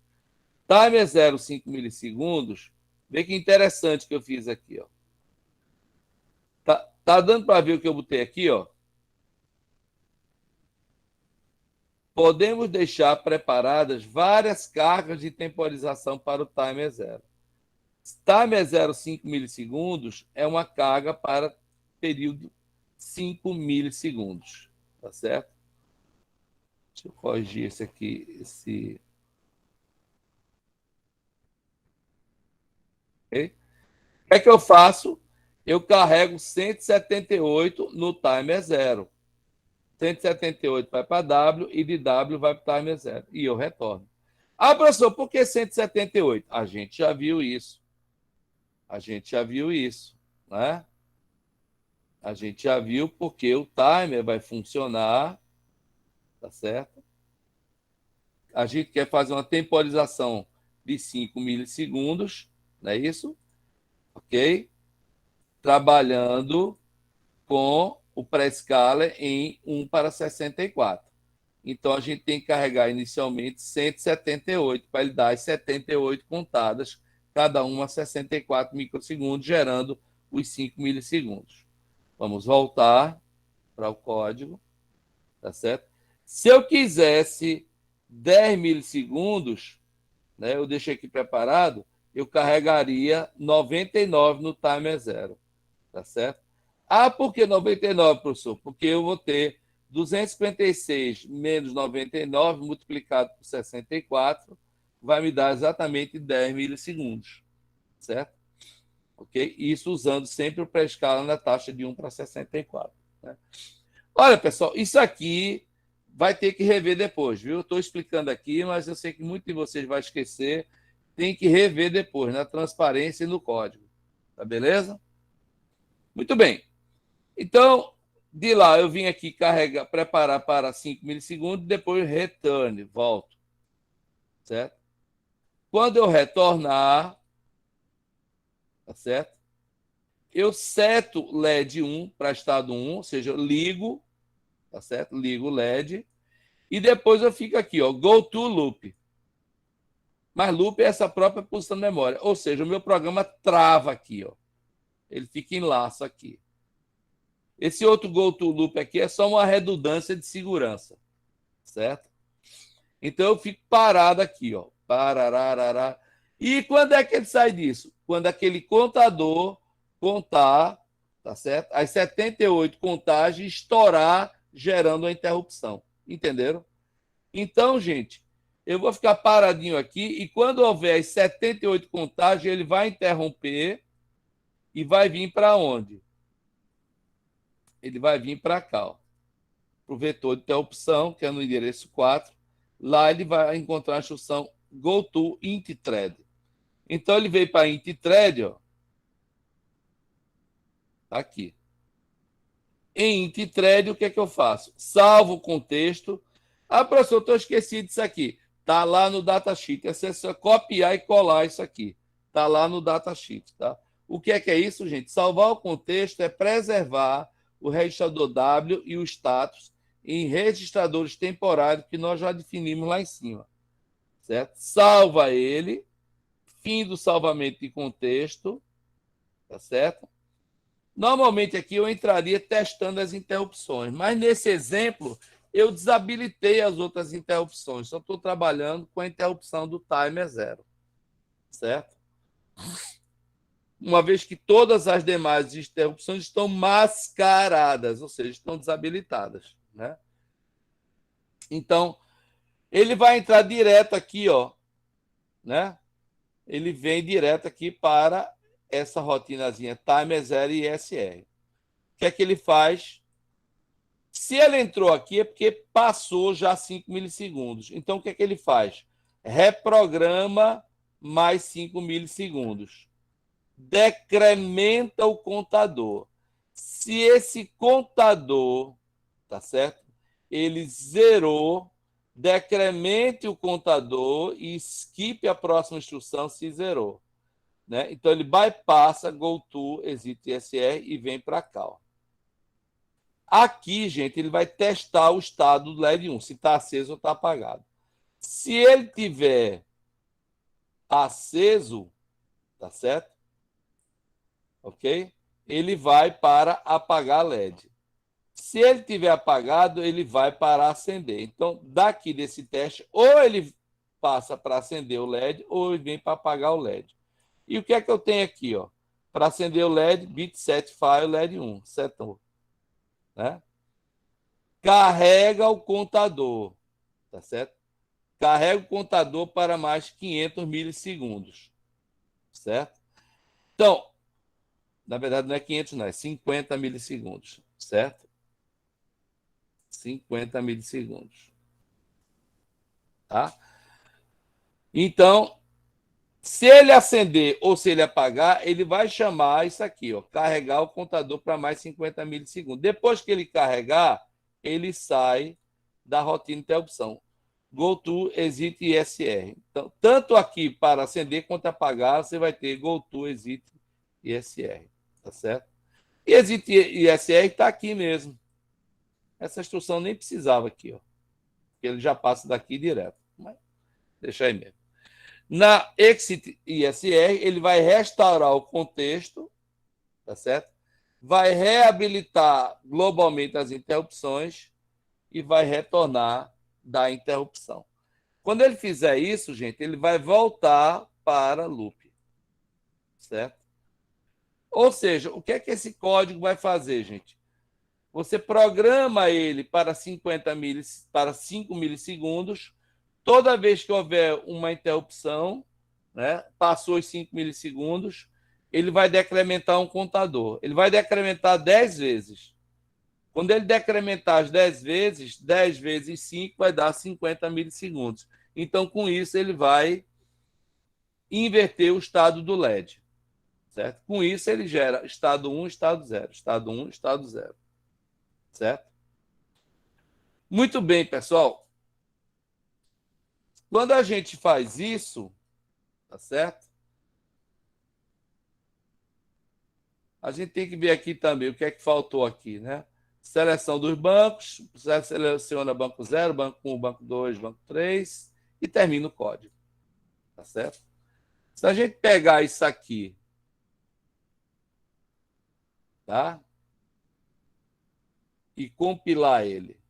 Timer 0,5 milissegundos, vê que interessante que eu fiz aqui, ó. Tá dando para ver o que eu botei aqui, ó? Podemos deixar preparadas várias cargas de temporização para o timer 0. Timer 0,5 milissegundos é uma carga para período 5 milissegundos, tá certo? Deixa eu corrigir esse aqui, okay? O que é que eu faço? Eu carrego 178 no timer 0. 178 vai para W e de W vai para o timer 0. E eu retorno. Ah, professor, por que 178? A gente já viu isso. A gente já viu isso, né? A gente já viu porque o timer vai funcionar, tá certo? A gente quer fazer uma temporização de 5 milissegundos, não é isso? Ok? Trabalhando com o pré-scaler em 1:64. Então, a gente tem que carregar inicialmente 178 para ele dar as 78 contadas, cada uma 64 microsegundos, gerando os 5 milissegundos. Vamos voltar para o código, tá certo? Se eu quisesse 10 milissegundos, né, eu deixei aqui preparado, eu carregaria 99 no timer 0, tá certo? Ah, por que 99, professor? Porque eu vou ter 256 menos 99 multiplicado por 64 vai me dar exatamente 10 milissegundos, certo? Ok? Isso usando sempre o pré-escala na taxa de 1:64. Né? Olha, pessoal, isso aqui vai ter que rever depois, viu? Estou explicando aqui, mas eu sei que muitos de vocês vão esquecer. Tem que rever depois, na transparência e no código. Tá beleza? Muito bem. Então, de lá eu vim aqui carregar, preparar para 5 milissegundos, depois return, volto. Certo? Quando eu retornar, tá certo? Eu seto LED 1 para estado 1, ou seja, eu ligo, tá certo? Ligo o LED e depois eu fico aqui, ó, go to loop. Mas loop é essa própria posição de memória, ou seja, o meu programa trava aqui, ó. Ele fica em laço aqui. Esse outro go to loop aqui é só uma redundância de segurança, certo? Então eu fico parado aqui, ó. Parararará. E quando é que ele sai disso? Quando aquele contador contar, tá certo? As 78 contagens estourar, gerando a interrupção. Entenderam? Então, gente, eu vou ficar paradinho aqui e quando houver as 78 contagens, ele vai interromper e vai vir para onde? Ele vai vir para cá, ó. Para o vetor de interrupção, que é no endereço 4. Lá ele vai encontrar a instrução goTo int thread. Então ele veio para int thread, ó. Aqui. Em int thread, o que é que eu faço? Salvo o contexto. Ah, professor, estou esquecido disso aqui. Está lá no datasheet. É só copiar e colar isso aqui. Está lá no datasheet, tá? O que é isso, gente? Salvar o contexto é preservar o registrador W e o status em registradores temporários que nós já definimos lá em cima, certo? Salva ele, fim do salvamento de contexto, tá certo? Normalmente aqui eu entraria testando as interrupções, mas nesse exemplo eu desabilitei as outras interrupções, só estou trabalhando com a interrupção do timer 0, certo? Uma vez que todas as demais interrupções estão mascaradas, ou seja, estão desabilitadas, né? Então, ele vai entrar direto aqui, ó, né? Ele vem direto aqui para essa rotinazinha timer 0 e ISR. O que é que ele faz? Se ele entrou aqui é porque passou já 5 milissegundos. Então, o que é que ele faz? Reprograma mais 5 milissegundos. Decrementa o contador. Se esse contador, tá certo? Ele zerou, decremente o contador e skip a próxima instrução se zerou. Né? Então, ele bypassa goTo, exit ISR e vem para cá. Ó. Aqui, gente, ele vai testar o estado do LED 1, se está aceso ou está apagado. Se ele tiver aceso, tá certo? Ok? Ele vai para apagar LED. Se ele tiver apagado, ele vai para acender. Então, daqui desse teste, ou ele passa para acender o LED, ou ele vem para apagar o LED. E o que é que eu tenho aqui? Para acender o LED, bit set file LED 1, setor. Né? Carrega o contador, tá certo? Carrega o contador para mais 500 milissegundos, certo? Então, na verdade não é 500 não, é 50 milissegundos, certo? 50 milissegundos, tá? Então, se ele acender ou se ele apagar, ele vai chamar isso aqui, ó, carregar o contador para mais 50 milissegundos. Depois que ele carregar, ele sai da rotina de interrupção. GoTo, exit ISR. Então, tanto aqui para acender quanto apagar, você vai ter GoTo, exit ISR. Tá certo? E existe ISR está aqui mesmo. Essa instrução nem precisava aqui, ó. Ele já passa daqui direto. Mas deixa aí mesmo. Na exit ISR, ele vai restaurar o contexto, tá certo? Vai reabilitar globalmente as interrupções e vai retornar da interrupção. Quando ele fizer isso, gente, ele vai voltar para loop, certo? Ou seja, o que é que esse código vai fazer, gente? Você programa ele para 5 milissegundos. Toda vez que houver uma interrupção, né, passou os 5 milissegundos, ele vai decrementar um contador. Ele vai decrementar 10 vezes. Quando ele decrementar as 10 vezes, 10 vezes 5 vai dar 50 milissegundos. Então, com isso, ele vai inverter o estado do LED. Certo? Com isso, ele gera estado 1, estado 0. Estado 1, estado 0. Certo? Muito bem, pessoal. Quando a gente faz isso, tá certo? A gente tem que ver aqui também o que é que faltou aqui, né? Seleção dos bancos, você seleciona banco 0, banco 1, banco 2, banco 3 e termina o código. Tá certo? Se a gente pegar isso aqui, tá? E compilar ele.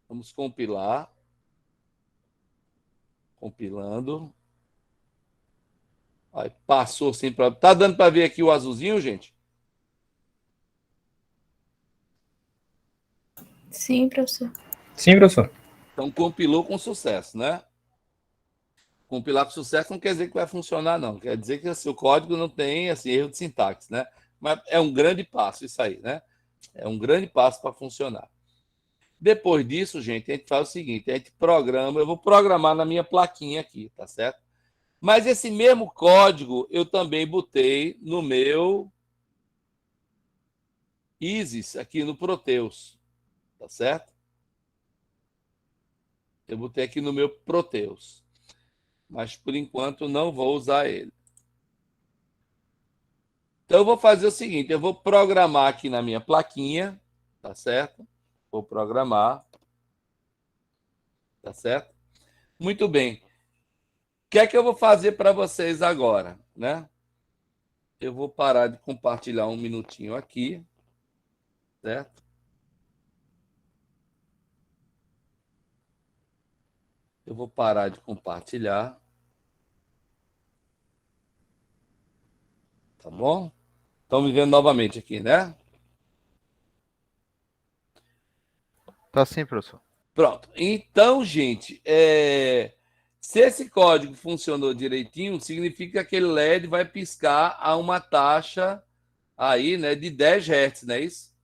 Vamos compilar. Compilando. Aí passou sem problema. Tá dando para ver aqui o azulzinho, gente? Sim, professor. Sim, professor. Então compilou com sucesso, né? Compilar com sucesso não quer dizer que vai funcionar, não. Quer dizer que assim, o código não tem assim, erro de sintaxe, né? Mas é um grande passo isso aí, né? É um grande passo para funcionar. Depois disso, gente, a gente faz o seguinte: a gente programa, eu vou programar na minha plaquinha aqui, tá certo? Mas esse mesmo código eu também botei no meu Isis, aqui no Proteus, tá certo? Eu botei aqui no meu Proteus, mas por enquanto não vou usar ele. Então eu vou fazer o seguinte: eu vou programar aqui na minha plaquinha, tá certo? Vou programar, tá certo? Muito bem. O que é que eu vou fazer para vocês agora, né? Eu vou parar de compartilhar um minutinho aqui, certo? Eu vou parar de compartilhar. Tá bom? Estão me vendo novamente aqui, né? Tá sim, professor. Pronto. Então, gente, se esse código funcionou direitinho, significa que aquele LED vai piscar a uma taxa aí, né, de 10 Hz, não é isso?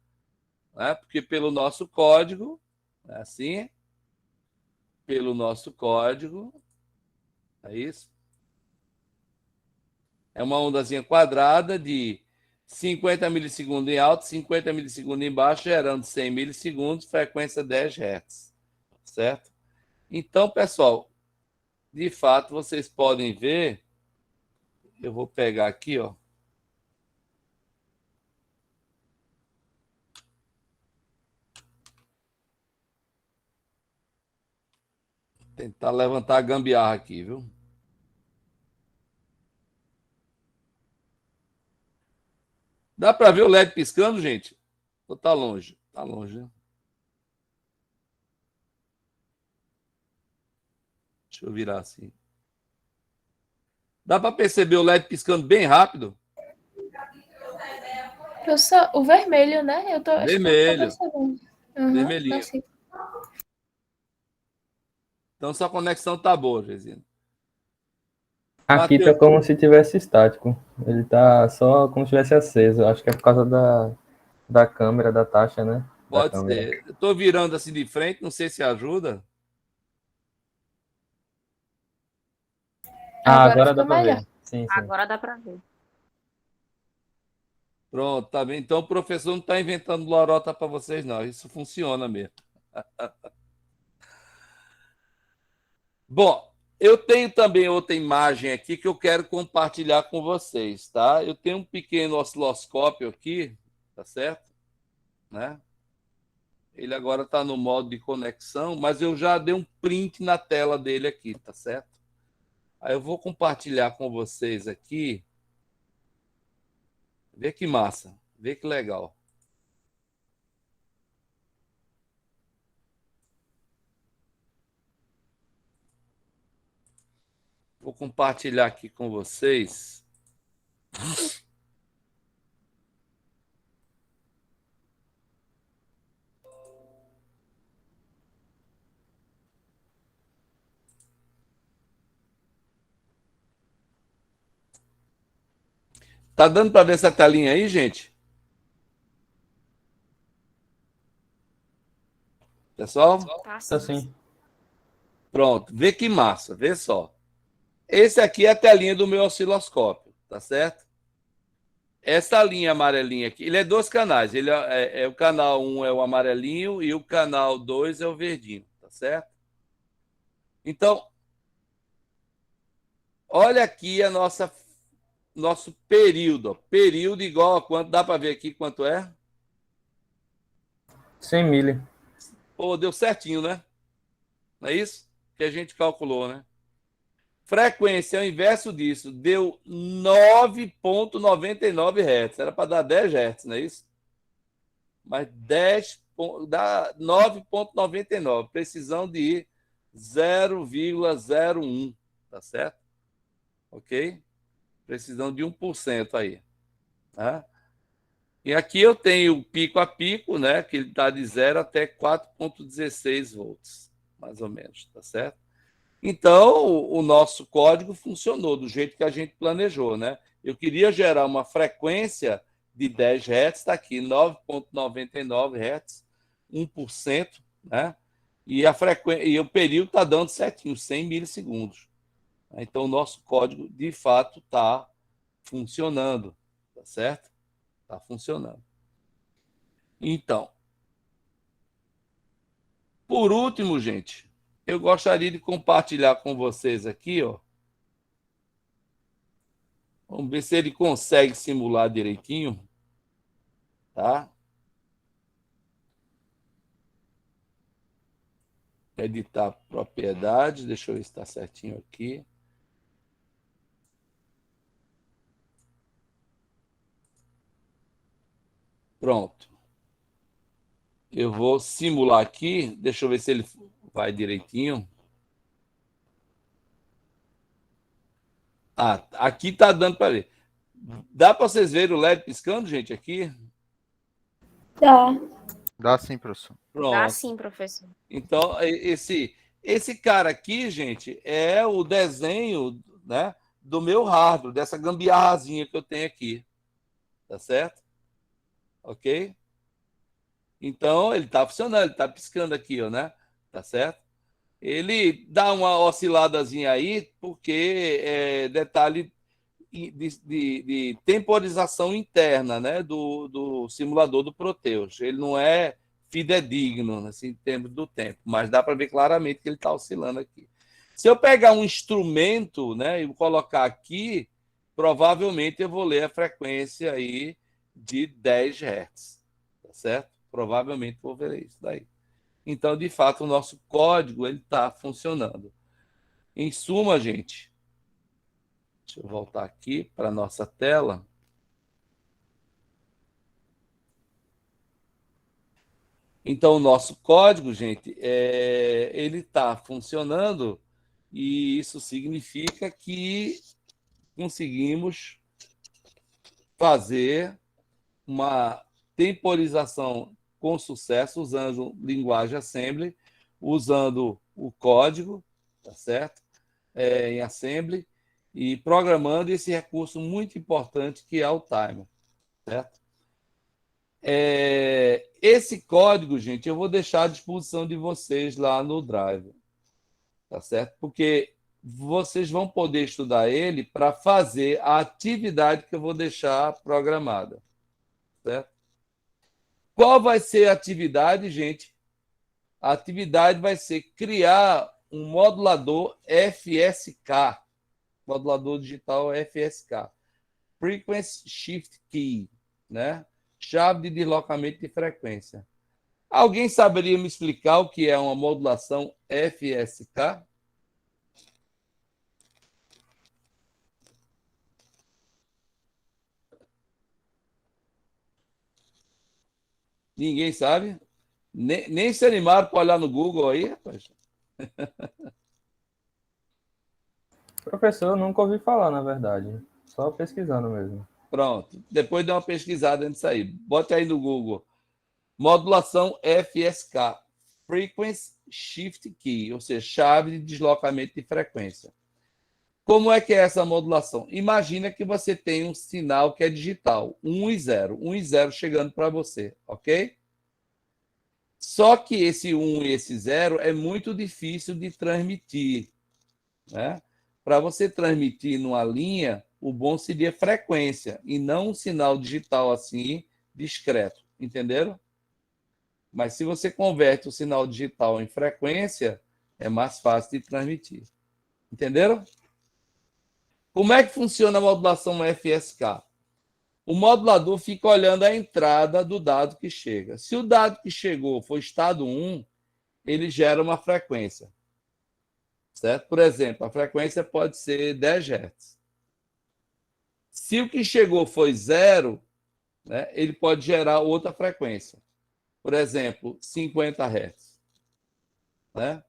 Né? Porque pelo nosso código, é assim, pelo nosso código, é isso? É uma ondazinha quadrada de 50 milissegundos em alto, 50 milissegundos em baixo, gerando 100 milissegundos, frequência 10 Hz, certo? Então, pessoal, de fato, vocês podem ver, eu vou pegar aqui, ó. Tentar levantar a gambiarra aqui, viu? Dá para ver o LED piscando, gente? Ou tá longe? Tá longe, né? Deixa eu virar assim. Dá para perceber o LED piscando bem rápido? Professor, o vermelho, né? Eu tô, acho que eu não tô Vermelho. percebendo. Uhum, Vermelhinho. tá sim. Então sua conexão tá boa, Gesina. Aqui tá Mateus, como se tivesse estático. Ele tá só como se tivesse aceso. Acho que é por causa da câmera, da taxa, né? Da pode câmera. ser. Eu tô virando assim de frente, não sei se ajuda. Ah, Agora agora dá ficou pra melhor. ver. Sim, sim. Agora dá para ver. Pronto, tá bem. Então o professor não está inventando lorota para vocês, não. Isso funciona mesmo. Bom, eu tenho também outra imagem aqui que eu quero compartilhar com vocês, tá? Eu tenho um pequeno osciloscópio aqui, tá tá certo? Né? Ele agora está no modo de conexão, mas eu já dei um print na tela dele aqui, tá certo? Aí eu vou compartilhar com vocês aqui. Vê que massa, vê que legal. Vou compartilhar aqui com vocês. Tá dando para ver essa telinha aí, gente? Pessoal? Tá sim. Pronto, vê que massa, vê só. Esse aqui é a telinha do meu osciloscópio, tá certo? Essa linha amarelinha aqui, ele é 2 canais. Ele é o canal 1 é o amarelinho e o canal 2 é o verdinho, tá certo? Então, olha aqui a nosso período. Ó. Período igual a quanto? Dá para ver aqui quanto é? 100 mili. Pô, deu certinho, né? Não é isso? Que a gente calculou, né? Frequência é o inverso disso. Deu 9,99 Hz. Era para dar 10 Hz, não é isso? Mas 10 dá 9,99. Precisão de 0,01. Tá certo? Ok? Precisão de 1% aí. Tá? E aqui eu tenho pico a pico, né? Que ele está de 0 até 4,16 volts, mais ou menos, tá certo? Então, o nosso código funcionou do jeito que a gente planejou, né? Eu queria gerar uma frequência de 10 Hz, está aqui, 9,99 Hz, 1%, né? E o período está dando certinho, 100 milissegundos. Então, o nosso código, de fato, está funcionando, tá certo? Está funcionando. Então, por último, gente, eu gostaria de compartilhar com vocês aqui, ó. Vamos ver se ele consegue simular direitinho, tá? Editar propriedades, deixa eu ver se está certinho aqui. Pronto. Eu vou simular aqui, deixa eu ver se ele vai direitinho. Ah, aqui está dando para ver. Dá para vocês verem o LED piscando, gente, aqui? Tá. Dá sim, professor. Pronto. Dá sim, professor. Então, esse cara aqui, gente, é o desenho, né, do meu hardware, dessa gambiarrazinha que eu tenho aqui. Tá certo? Ok? Então, ele está funcionando, ele está piscando aqui, ó, né? Tá certo? Ele dá uma osciladazinha aí, porque é detalhe de temporização interna, né, do simulador do Proteus. Ele não é fidedigno, assim, em termos do tempo, mas dá para ver claramente que ele está oscilando aqui. Se eu pegar um instrumento, né, e colocar aqui, provavelmente eu vou ler a frequência aí de 10 Hz, tá certo? Provavelmente vou ver isso daí. Então, de fato, o nosso código ele está funcionando. Em suma, gente, deixa eu voltar aqui para a nossa tela. Então, o nosso código, gente, ele está funcionando e isso significa que conseguimos fazer uma temporização com sucesso usando linguagem assembly, usando o código, tá certo? Em assembly e programando esse recurso muito importante que é o timer, certo? Esse código, gente, eu vou deixar à disposição de vocês lá no Drive, tá certo? Porque vocês vão poder estudar ele para fazer a atividade que eu vou deixar programada, certo? Qual vai ser a atividade, gente? A atividade vai ser criar um modulador FSK, modulador digital FSK, Frequency Shift Key, né? chave de deslocamento de frequência. Alguém saberia me explicar o que é uma modulação FSK? Ninguém sabe? Nem se animaram para olhar no Google aí, rapaz. Professor, eu nunca ouvi falar, na verdade. Só pesquisando mesmo. Pronto. Depois dê uma pesquisada nisso aí. Bote aí no Google. Modulação FSK. Frequency Shift Key, ou seja, chave de deslocamento de frequência. Como é que é essa modulação? Imagina que você tem um sinal que é digital, 1 e 0, 1 e 0 chegando para você, ok? Só que esse 1 e esse 0 é muito difícil de transmitir, né? Para você transmitir numa linha, o bom seria frequência e não um sinal digital assim, discreto, entenderam? Mas se você converte o sinal digital em frequência, é mais fácil de transmitir. Entenderam? Como é que funciona a modulação FSK? O modulador fica olhando a entrada do dado que chega. Se o dado que chegou for estado 1, ele gera uma frequência. Certo? Por exemplo, a frequência pode ser 10 Hz. Se o que chegou foi 0, né, ele pode gerar outra frequência. Por exemplo, 50 Hz. Né?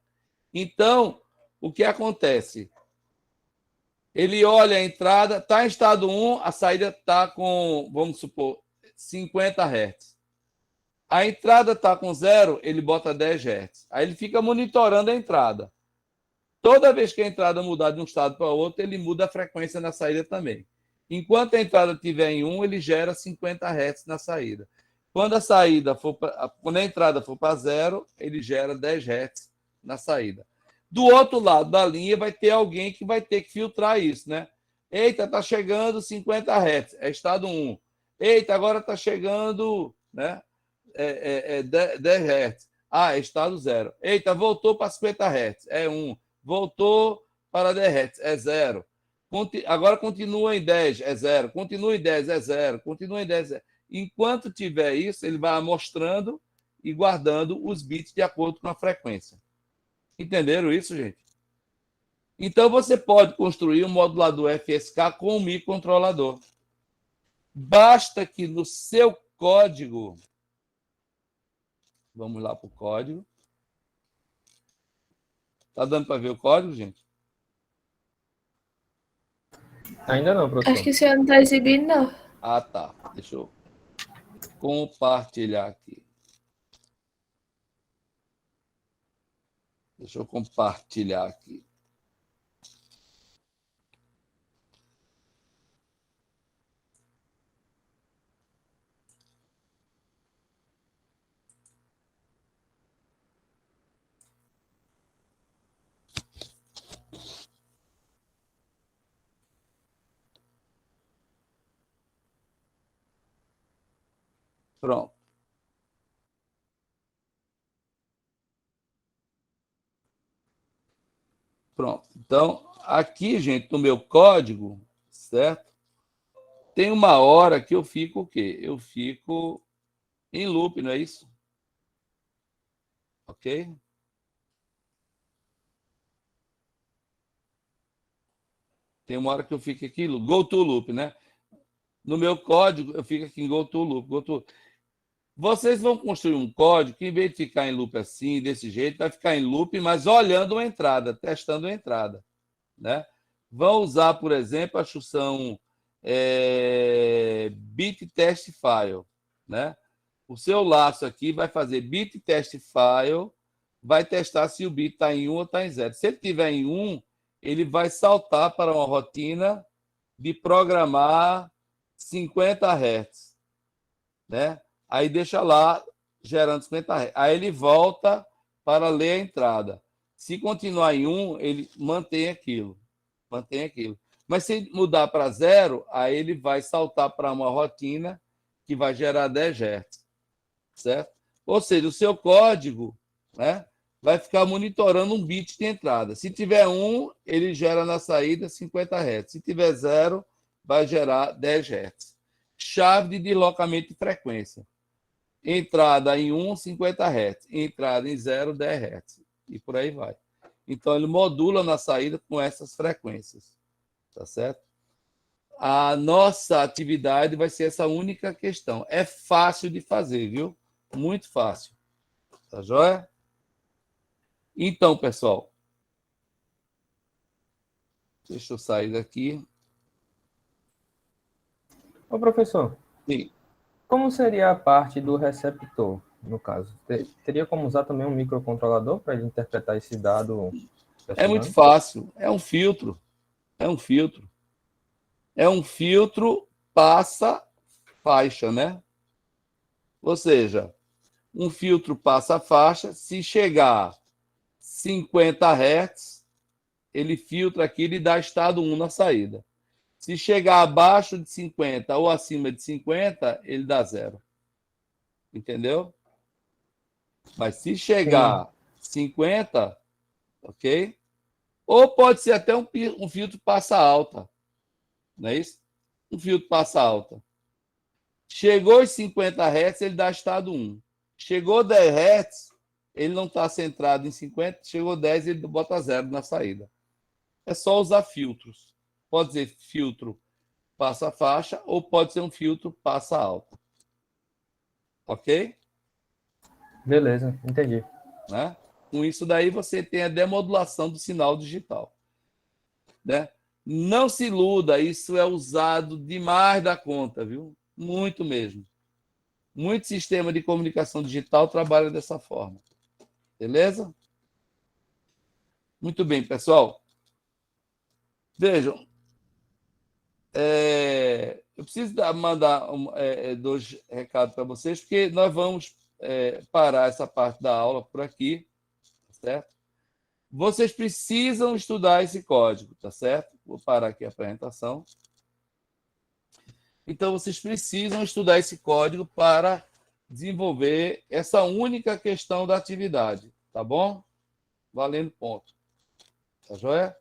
Então, o que acontece? Ele olha a entrada, está em estado 1, a saída está com, vamos supor, 50 Hz. A entrada está com 0, ele bota 10 Hz. Aí ele fica monitorando a entrada. Toda vez que a entrada mudar de um estado para outro, ele muda a frequência na saída também. Enquanto a entrada estiver em 1, ele gera 50 Hz na saída. Quando a entrada for para 0, ele gera 10 Hz na saída. Do outro lado da linha vai ter alguém que vai ter que filtrar isso, né? Eita, está chegando 50 Hz, é estado 1. Eita, agora está chegando, né, 10 Hz. Ah, é estado 0. Eita, voltou para 50 Hz, é 1. Voltou para 10 Hz, é 0. Agora continua em 10, é 0. Continua em 10, é 0. Continua em 10, é 0. Enquanto tiver isso, ele vai amostrando e guardando os bits de acordo com a frequência. Entenderam isso, gente? Então, você pode construir um modulador FSK com um microcontrolador. Basta que no seu código... Vamos lá para o código. Está dando para ver o código, gente? Ainda não, professor. Acho que o senhor não está exibindo, não. Ah, tá. Deixa eu compartilhar aqui. Deixa eu compartilhar aqui. Pronto. Pronto. Então, aqui, gente, no meu código, certo? Tem uma hora que eu fico o quê? Eu fico em loop, não é isso? Ok? Tem uma hora que eu fico aqui, go to loop, né? No meu código, eu fico aqui em go to loop. Vocês vão construir um código que, em vez de ficar em loop assim, desse jeito, vai ficar em loop, mas olhando a entrada, testando a entrada. Né? Vão usar, por exemplo, a instrução bit test file. Né? O seu laço aqui vai fazer bit test file, vai testar se o bit está em 1 ou está em 0. Se ele estiver em 1, ele vai saltar para uma rotina de programar 50 Hz. Né? Aí deixa lá, gerando 50 Hz. Aí ele volta para ler a entrada. Se continuar em 1, ele mantém aquilo. Mas se mudar para 0, aí ele vai saltar para uma rotina que vai gerar 10 Hz. Certo? Ou seja, o seu código, né, vai ficar monitorando um bit de entrada. Se tiver 1, ele gera na saída 50 Hz. Se tiver 0, vai gerar 10 Hz. chave de deslocamento de frequência. Entrada em 1, 50 Hz. Entrada em 0, 10 Hz. E por aí vai. Então, ele modula na saída com essas frequências. Tá certo? A nossa atividade vai ser essa única questão. É fácil de fazer, viu? Muito fácil. Tá joia? Então, pessoal, deixa eu sair daqui. Ô, professor, Sim. como seria a parte do receptor, no caso? Teria como usar também um microcontrolador para ele interpretar esse dado? É muito fácil. É um filtro. É um filtro. É um filtro passa-faixa, né? Ou seja, um filtro passa-faixa, se chegar 50 Hz, ele filtra aquilo e dá estado 1 na saída. Se chegar abaixo de 50 ou acima de 50, ele dá 0. Entendeu? Mas se chegar 50, ok? Ou pode ser até um filtro passa alta. Não é isso? Um filtro passa alta. Chegou aos 50 Hz, ele dá estado 1. Chegou 10 Hz, ele não está centrado em 50. Chegou 10, ele bota 0 na saída. É só usar filtros. Pode ser filtro passa faixa ou pode ser um filtro passa alta. Ok? Beleza, entendi. Né? Com isso daí você tem a demodulação do sinal digital. Né? Não se iluda, isso é usado demais da conta, viu? Muito mesmo. Muito sistema de comunicação digital trabalha dessa forma. Beleza? Muito bem, pessoal. Vejam, eu preciso mandar dois recados para vocês, porque nós vamos parar essa parte da aula por aqui, certo? Vocês precisam estudar esse código, tá certo? Vou parar aqui a apresentação. Então, vocês precisam estudar esse código para desenvolver essa única questão da atividade, tá bom? Valendo ponto. Tá joia?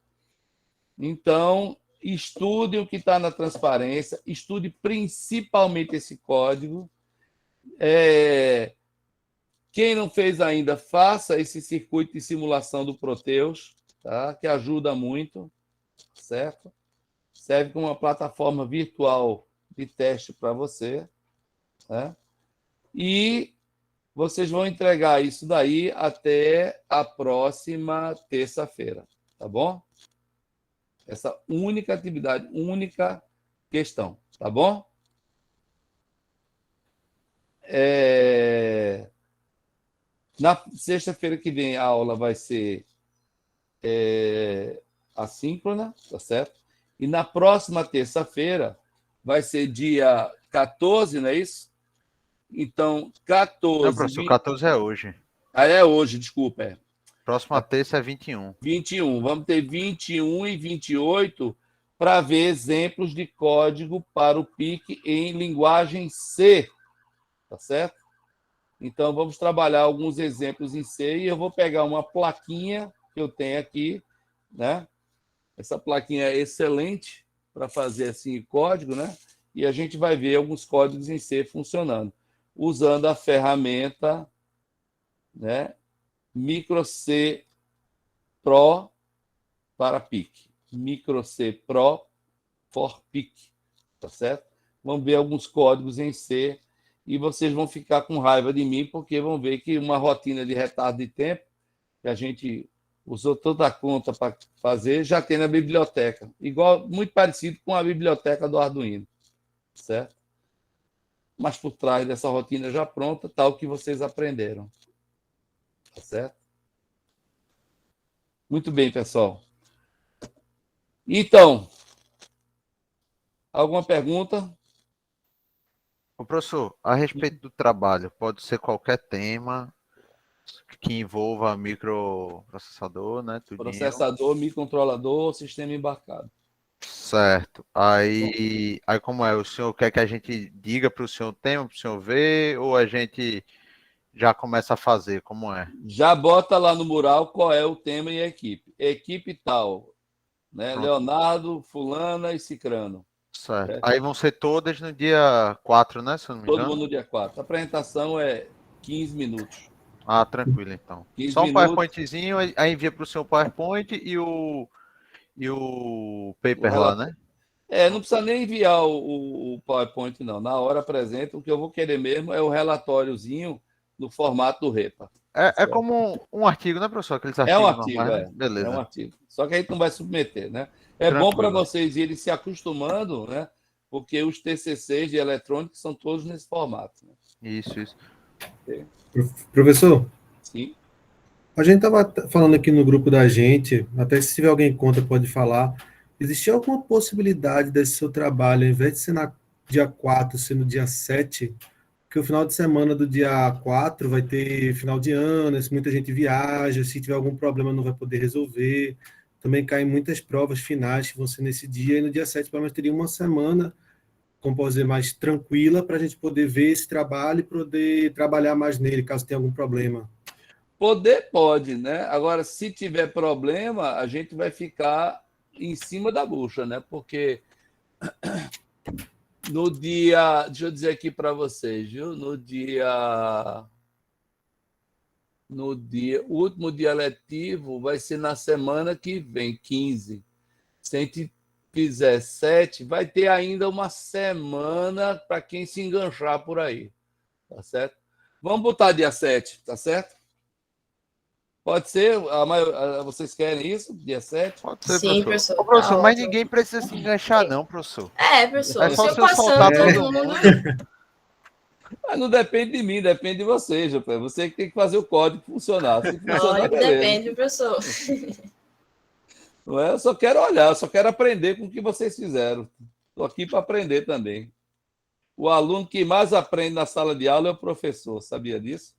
Então, estude o que está na transparência, estude principalmente esse código. Quem não fez ainda, faça esse circuito de simulação do Proteus, tá? Que ajuda muito, certo? Serve como uma plataforma virtual de teste para você, né? E vocês vão entregar isso daí até a próxima terça-feira, tá bom? Essa única atividade, única questão, tá bom? Na sexta-feira que vem a aula vai ser assíncrona, tá certo? E na próxima terça-feira vai ser dia 14, não é isso? Então, 14... Não, professor, 14 é hoje. Ah, é hoje, desculpa. Próxima terça é 21. 21. Vamos ter 21 e 28 para ver exemplos de código para o PIC em linguagem C, tá certo? Então, vamos trabalhar alguns exemplos em C e eu vou pegar uma plaquinha que eu tenho aqui, né? Essa plaquinha é excelente para fazer assim código, né? E a gente vai ver alguns códigos em C funcionando, usando a ferramenta, né? MicroC Pro para PIC. MicroC Pro for PIC, tá certo? Vamos ver alguns códigos em C e vocês vão ficar com raiva de mim porque vão ver que uma rotina de retardo de tempo que a gente usou toda a conta para fazer já tem na biblioteca, igual, muito parecido com a biblioteca do Arduino, certo? Mas por trás dessa rotina já pronta está o que vocês aprenderam, tá certo? Muito bem, pessoal. Então, alguma pergunta? Ô, professor, a respeito do trabalho, pode ser qualquer tema que envolva microprocessador, né? Tudinho. Processador, microcontrolador, sistema embarcado. Certo. Aí como é? O senhor quer que a gente diga para o senhor o tema, para o senhor ver, ou a gente já começa a fazer? Como é? Já bota lá no mural qual é o tema e a equipe. Equipe tal, né? Pronto. Leonardo, fulana e cicrano. Certo. Certo. Aí vão ser todas no dia 4, né? Se eu não me Todo engano. mundo no dia 4. A apresentação é 15 minutos. Ah, tranquilo, então. 15 Só um minutos, PowerPointzinho, aí envia para o seu PowerPoint e o o paper lá, relatório. né? Não precisa nem enviar o PowerPoint, não. Na hora apresenta. O que eu vou querer mesmo é o relatóriozinho no formato do REPA. É como um artigo, né, professor? Aqueles É um artigos artigo, normais, né? é um Beleza. artigo. Só que a gente não vai submeter, né? É bom para Tranquilo. vocês irem se acostumando, né? Porque os TCCs de eletrônica são todos nesse formato. Né? Isso. Professor, Sim. a gente estava falando aqui no grupo da gente, até se tiver alguém contra pode falar, existia alguma possibilidade desse seu trabalho, ao invés de ser no dia 4, ser no dia 7, que o final de semana do dia 4 vai ter final de ano, se muita gente viaja, se tiver algum problema não vai poder resolver, também caem muitas provas finais que vão ser nesse dia, e no dia 7 pelo menos teria uma semana, como posso dizer, mais tranquila para a gente poder ver esse trabalho e poder trabalhar mais nele, caso tenha algum problema. Poder pode, né? Agora, se tiver problema, a gente vai ficar em cima da bucha, né? Porque no dia, deixa eu dizer aqui para vocês, viu? O último dia letivo vai ser na semana que vem, 15. Se a gente fizer 7, vai ter ainda uma semana para quem se enganchar por aí, tá certo? Vamos botar dia 7, tá certo? Pode ser? Vocês querem isso? Dia 7? Pode ser, Sim, professor. professor. Ô, professor, Tá mas ótimo. ninguém precisa se enganchar, não, professor. É, É professor. só Se se eu eu soltar passando todo todo mundo. mundo. Mas não depende de mim, depende de vocês, rapaz. Você que tem que fazer o código funcionar. Se funcionar, Lógico, beleza. depende, professor. Não é? Eu só quero olhar, eu só quero aprender com o que vocês fizeram. Estou aqui para aprender também. O aluno que mais aprende na sala de aula é o professor, sabia disso?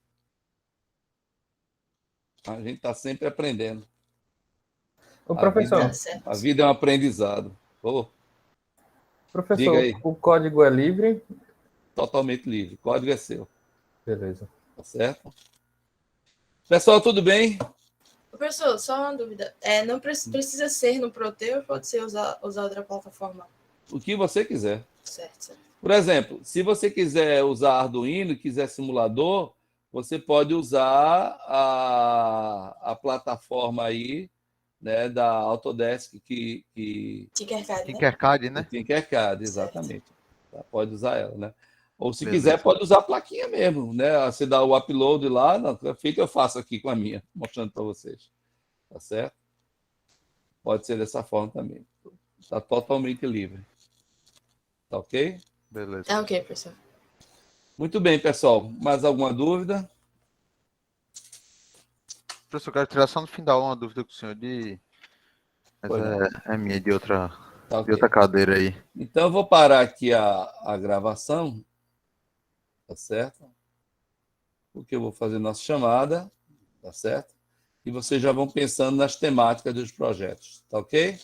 A gente está sempre aprendendo. Ô, A professor, Tá certo. A vida é um aprendizado. Diga professor, aí, o código é livre? totalmente livre. O código é seu, Beleza. tá certo? Pessoal, tudo bem? Professor, só uma dúvida. Não precisa ser no Proteu ou pode ser usar outra plataforma? O que você quiser. Certo. Por exemplo, se você quiser usar Arduino e quiser simulador, você pode usar a plataforma aí, né, da Autodesk Tinkercad, né? Tinkercad, o né? Tinkercad, exatamente. Tá? Pode usar ela, né? Ou se Beleza. quiser, pode usar a plaquinha mesmo, né? Você dá o upload lá, não, feito eu faço aqui com a minha, mostrando para vocês. Tá certo? Pode ser dessa forma também. Está totalmente livre. Tá ok? Beleza. Tá ok, professor. Muito bem, pessoal. Mais alguma dúvida? Professor, eu quero tirar só no final uma dúvida com o senhor Mas Pois não. é minha de outra Tá ok. cadeira aí. Então, eu vou parar aqui a gravação, tá certo? Porque eu vou fazer nossa chamada, tá certo? E vocês já vão pensando nas temáticas dos projetos, tá ok?